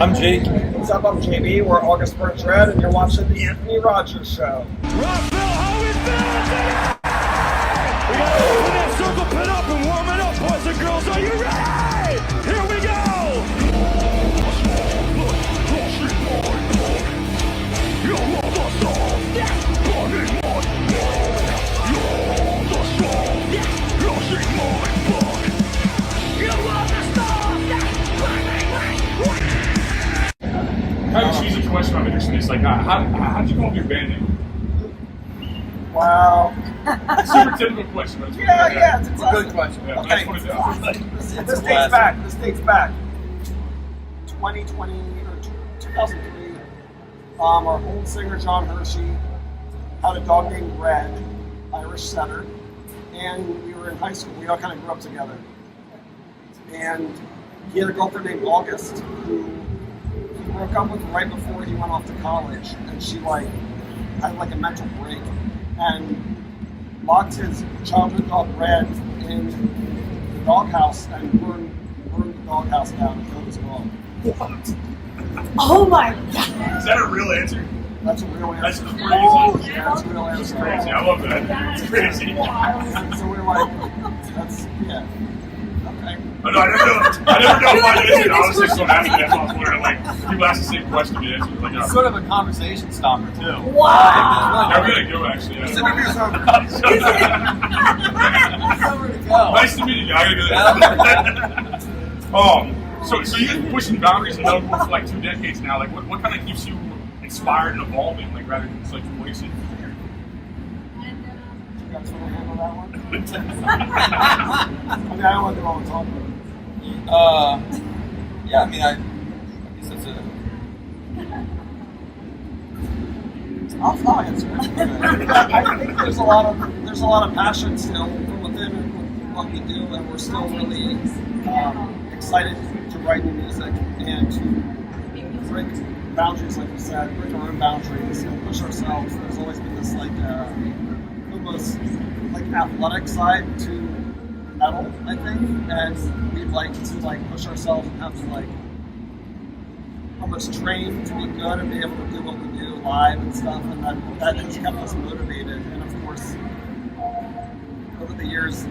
I'm Jake. What's up? I'm JB. We're August Burns Red, and you're watching the Anthony Rogers Show. Rockville, how we feeling today? We gotta open that circle pit up and warm it up, boys and girls. Are you ready? Here we go! Kind of cheesy question I'm interested in. It's like, how did you come up with your band name? Wow. Super typical question, but it's Yeah, it's a good question. Yeah, I just wanted to This dates back. 2020 or 2003. Our old singer John Hershey had a dog named Red, Irish setter, and we were in high school. We all kind of grew up together. And he had a girlfriend named August who he broke up with right before he went off to college, and she had a mental break and locked his childhood dog Red in the doghouse and burned the doghouse down and killed his dog. What? Oh my God! Is that a real answer? That's a real answer. That's crazy. Yeah, that's a real answer. That's crazy. I love that. It's crazy. So we're like, that's, yeah. Okay. I never know if I answered. I was just so happy that's what I was wondering. Like, people ask the same question, the answer was like, It's sort of a conversation stopper, too. Wow! I'm gonna go, actually. Yeah. This interview's over. Nice to meet you. I gotta go. So you've been pushing boundaries in metal for like 2 decades now. Like, what kind of keeps you inspired and evolving, like rather than just like complacent? guys want to handle that one? I mean, I don't want to do all the talking. Yeah, I mean, I guess that's I'll answer it. I think there's a lot of passion still from within what we do, and we're still really excited to write new music and to break boundaries, like you said, break our own boundaries and push ourselves. There's always been this almost like athletic side to metal, I think, and we'd like to push ourselves and have to almost train to be good and be able to do what we do live and stuff, and that has kept us motivated. And of course, over the years,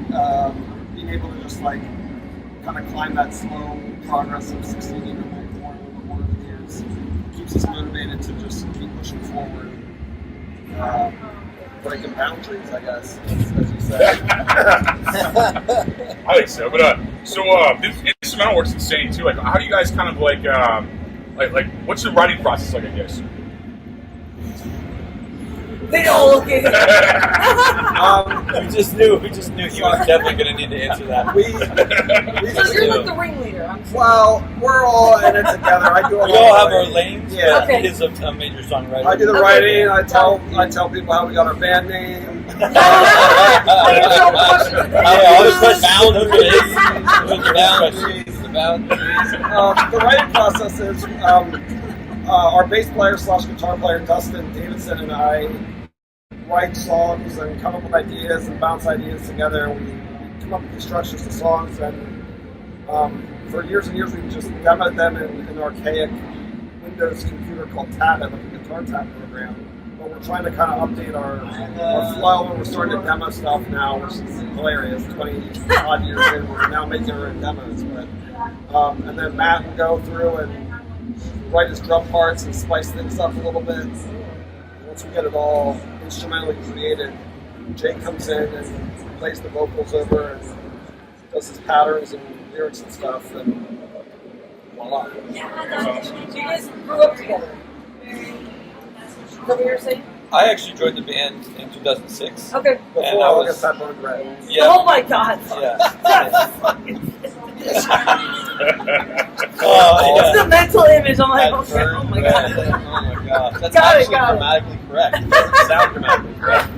being able to just kind of climb that slow progress of succeeding a bit more and a little more over the years keeps us motivated to just keep pushing forward, breaking boundaries, I guess, as you said. I think so, but this instrumental work's insane too. Like, how do you guys kind of like what's your writing process like? I guess. They all look at We just knew he was definitely going to need to answer that. So you're like the ringleader. Well, we're all in it together. I do. We all have our lanes. Yeah. Okay. He is a major songwriter. I do the writing. I tell people how we got our band name. The writing process is our bass player / guitar player Dustin Davidson and I write songs and come up with ideas and bounce ideas together. We come up with these structures to songs, and for years and years we just demoed them in an archaic Windows computer called Tablet, like a guitar tab program. But we're trying to kind of update our flow, and we're starting to demo stuff now, which is hilarious. 20 odd years in, we're now making our own demos. But and then Matt will go through and write his drum parts and spice things up a little bit. Once we get it all instrumentally created, Jake comes in and plays the vocals over and does his patterns and lyrics and stuff, and voila. Yeah, so you guys grew up together. Is that what you're saying? I actually joined the band in 2006. Okay. Before August had Burned Red. Yeah. Oh my God. Yeah. It's the mental image. I'm like, okay, oh my God. Oh my God. That's Got it, actually grammatically correct. It doesn't sound grammatically correct.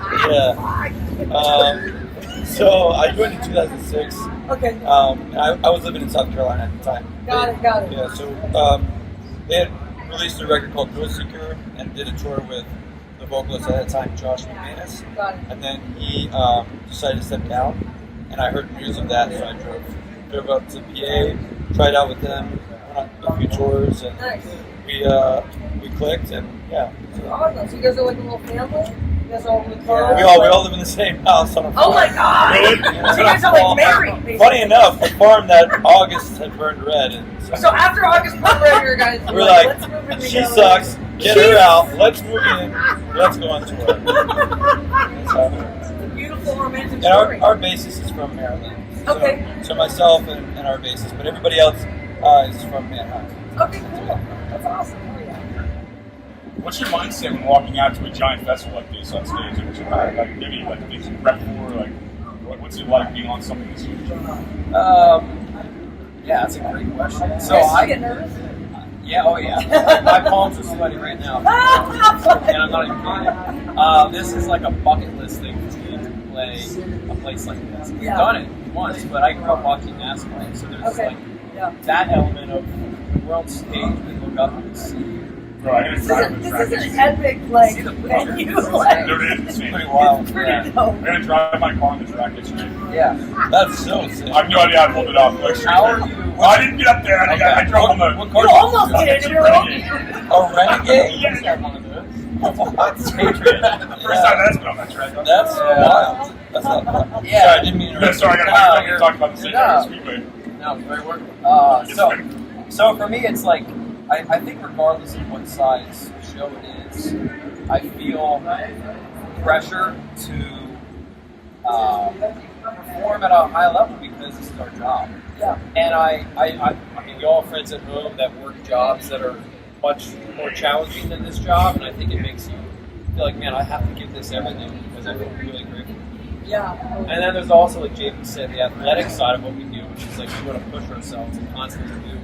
Yeah. So I joined in 2006. Okay. I was living in South Carolina at the time. Got it. Yeah, so they had released a record called Thrill Seeker and did a tour with the vocalist at that time, Josh McManus. Got it. And then he decided to step down, and I heard news of that, so I drove up to PA, tried out with them, went on a few tours, and we clicked, and yeah. Awesome. So you guys are like a little family? You guys are all really close? We all live in the same house on a farm. Oh my God! Really? So you guys are like married, basically. Funny enough, the farm that August had burned red. And so after August burned red, you guys we're like, let's move in she together. sucks, get her out, let's move in, let's go on tour. It's a beautiful romantic And story. our bassist is from Maryland. Okay. So myself and our bassist, but everybody else is from Manhattan. Okay, cool. That's awesome. Oh, yeah. What's your mindset when walking out to a giant festival like this on stage? Like maybe like things you prep for, like what's it like being on something this huge? Yeah, that's a great question. So I get nervous. Yeah, oh yeah. My palms are sweaty right now. And I'm not even kidding. This is like a bucket list thing for me to play a place like this. We've done it once, but I grew up watching NASCAR, so there's that element of we're on stage, we look up and see. Right, This is an epic venue. It's pretty wild. It's pretty dope. I'm gonna drive my car on the track this year. Yeah, that's so sick. I have no idea how to pull it off. Like, How are you? I didn't get up there. I drove on the. What car You almost did it. You're A Renegade? Yes, I got one of those. That's First time that's been on that track. That's wild. That's not fun. Yeah. Sorry, I didn't mean to. Sorry, I gotta talk about the city speedway. No, very work. So for me, it's like I think regardless of what size show it is, I feel pressure to perform at a high level because this is our job. Yeah. And I mean, we all have friends at home that work jobs that are much more challenging than this job, and I think it makes you feel like, man, I have to give this everything because I feel really grateful to be here. Yeah. And then there's also, like JP said, the athletic side of what we do, which is like we want to push ourselves and constantly do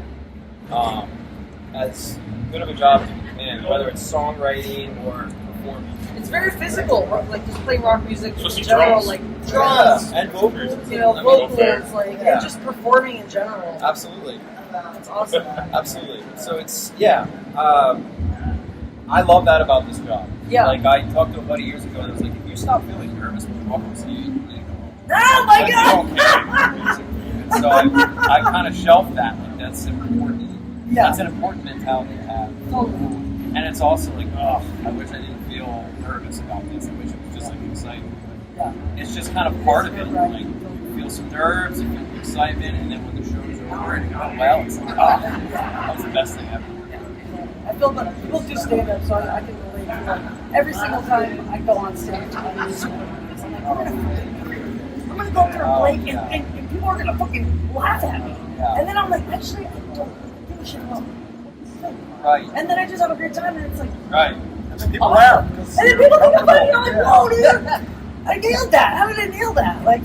as good of a job as we can, whether it's songwriting or performing. It's very physical, like just playing rock music in Especially general, drums. like drums, and vocals, vocals, like and just performing in general. Absolutely. It's awesome. Absolutely. So it's I love that about this job. Yeah. Like I talked to a buddy years ago and I was like, if you stop feeling nervous when you walk on stage, Oh my god! so I kind of shelved that. Like that's important. Yeah. That's an important mentality to have. Totally. And it's also like, oh, I wish I didn't feel nervous about this. I wish it was just like exciting. Yeah. It's just kind of part of it. Like you feel some nerves, you feel excitement, and then when the show's over and it goes well, it's like, oh, that was the best thing ever. I feel that people do stand up, so I can relate to like every single time I go on stage, I'm super nervous. I'm like, I'm gonna go up there and play, and people are gonna fucking laugh at me. Yeah. And then I'm like, actually, I don't give a shit about it. Right. And then I just have a great time, and it's like, right. And then people awesome. laugh. And then people think I'm funny, and I'm like, whoa, dude, I nailed that. How did I nail that? Like,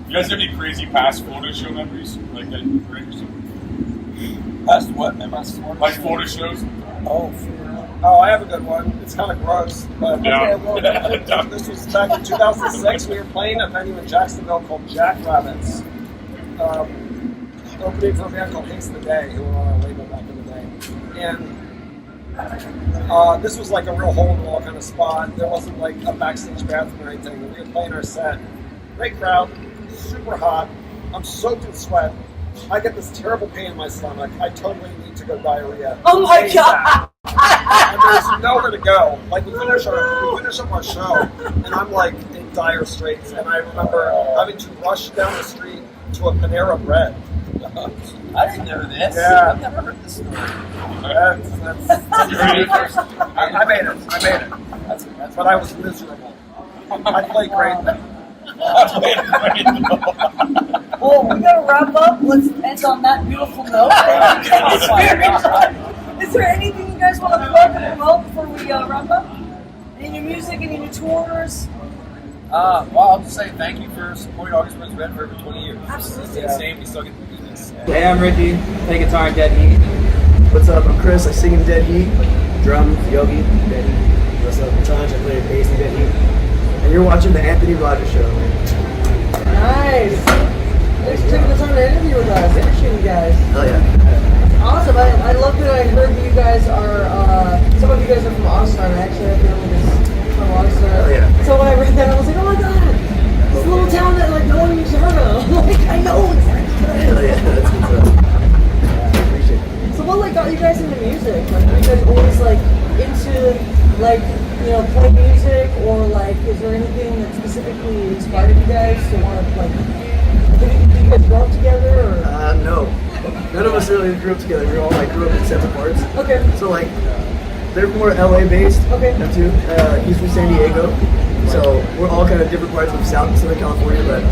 You guys have any crazy past photo show memories? Like that you were interested? Past what memories? Like photo shows? Oh, I have a good one. It's kind of gross, but Yeah. this was back in 2006. We were playing a venue in Jacksonville called Jackrabbits. Opening for a band called Haste the Day, who were on our label back in the day. And this was like a real hole-in-the-wall kind of spot. There wasn't like a backstage bathroom or anything. We were playing our set. Great crowd, super hot. I'm soaked in sweat. I get this terrible pain in my stomach. I totally need to go diarrhea. oh my ASAP. god! And there's nowhere to go. Like we finish up our show, and I'm like in dire straits. And I remember having to rush down the street to a Panera Bread. I didn't know this. Yeah. I've never heard this story. I made it. But I was miserable. I played great. Well, we gotta wrap up. Let's end on that beautiful note. Is there anything you guys want to plug and promote before we wrap up? Any new music? Any new tours? Well, I'll just say thank you for supporting August Burns Red for over 20 years. Absolutely. It's insane. We still get to do this. Hey, I'm Ricky. Play guitar in Dead Heat. What's up? I'm Chris. I sing in Dead Heat. Drums, Yogi, Dead Heat. What's up? I'm Tanj. I play bass in Dead Heat. And you're watching the Anthony Rogers Show. Nice. Thanks for taking the time to interview with us. Appreciate you guys. Hell yeah. Awesome. I love that I heard that you guys are, some of you guys are from Austin. Actually, I feel like it's from Austin. Hell yeah. So when I read that, I was like, oh my god, this little town that like no one ever heard of. Like, I know exactly. Hell yeah. That's what's up. Yeah, I appreciate it. So what like got you guys into music? Like, were you guys always like into like, you know, playing music, or like, is there anything that specifically inspired you guys to want to like? Did you guys grow up together, or? No. None of us really grew up together. We all like grew up in separate parts. Okay. So like, they're more LA based. Okay. Them too. He's from San Diego. So we're all kind of different parts of South and Southern California, but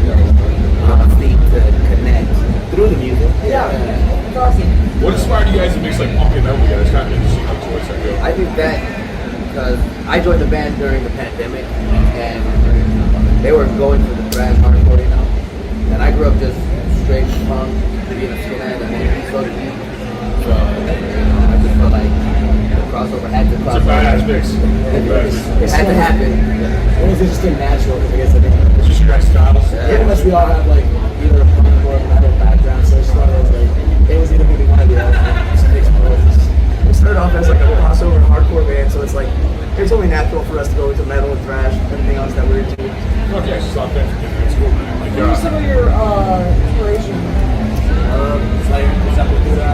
think to connect through the music. Yeah. That's awesome. What inspired you guys to mix like punk and metal together? It's kind of an interesting choice, I feel. I think that because I joined the band during the pandemic and they were going for the thrash hardcore, you know. And I grew up just straight punk, being a skinhead, and then so did he. So, you know, I just felt like the crossover had to cross. It's a badass mix. It had to happen. It was just natural because I guess I think it's just your guys' styles. Pretty much we all have like either a punk or a metal background, so it's like it was either maybe one or the other. Just mix both. We started off as like a crossover hardcore band, so it's like it's only natural for us to go into metal and thrash and everything else that we're into. Okay, it's just authentic. It's cool, man. Like, What are some of your inspirations?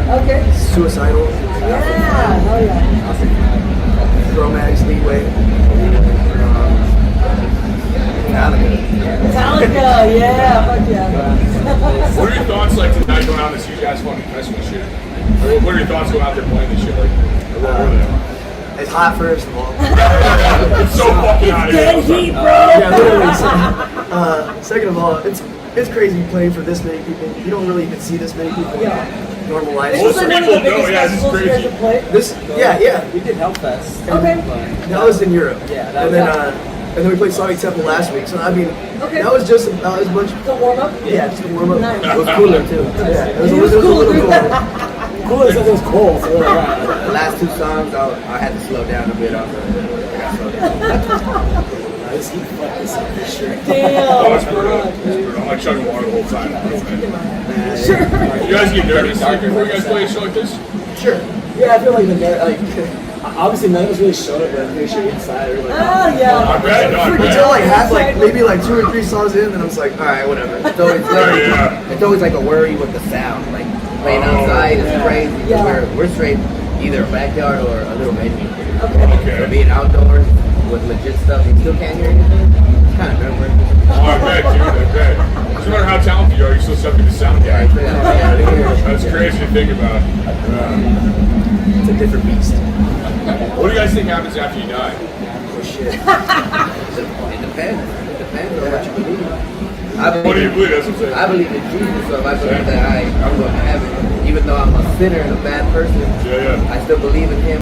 Okay. Suicidal. Yeah, hell yeah. Chromatics, Leadway. Metallica, yeah, fuck yeah. What are your thoughts like tonight going out this huge ass fucking festival shit? What are your thoughts going out there playing this shit? Like, what were they? It's hot first of all. It's so fucking hot here. Dead heat, bro. Yeah, literally. Second of all, it's crazy playing for this many people. You don't really even see this many people in normal life. This is like one of the biggest festivals you guys have played. Yeah. We did Hellfest. Okay. That was in Europe. Yeah, and then And then we played Sonic Temple last week. So I mean, Okay. that was just about as much. The warm up? Yeah, just a warm up. Nice. It was cooler too. Yeah, it was a little cooler. Cool as it was cold. So The last two songs, I had to slow down a bit. I got to slow down. Nice, he fucked this up for sure. Oh, it's brutal. It's brutal. I'm like chugging water the whole time. You guys get nervous before you guys play a show like this? Sure. Yeah, I feel like obviously none of us really showed it, but I'm pretty sure inside we were like, yeah. I bet. No, I bet. Until like half, like maybe like 2 or 3 songs in, and I was like, all right, whatever. It's always like a worry with the sound. Like playing outside is crazy. We're straight either a backyard or a little venue. Okay. So being outdoors with legit stuff, you still can't hear anything. It's kind of nerve-wracking. Oh, I bet, dude. I bet. No matter how talented you are, you're still stuck in the sound guy. That's crazy to think about. it's a different beast. What do you guys think happens after you die? Oh shit. It depends. It depends on what you believe. What do you believe? That's what I'm saying. I believe in Jesus, so if I believe that I'm going to heaven, even though I'm a sinner and a bad person, I still believe in Him.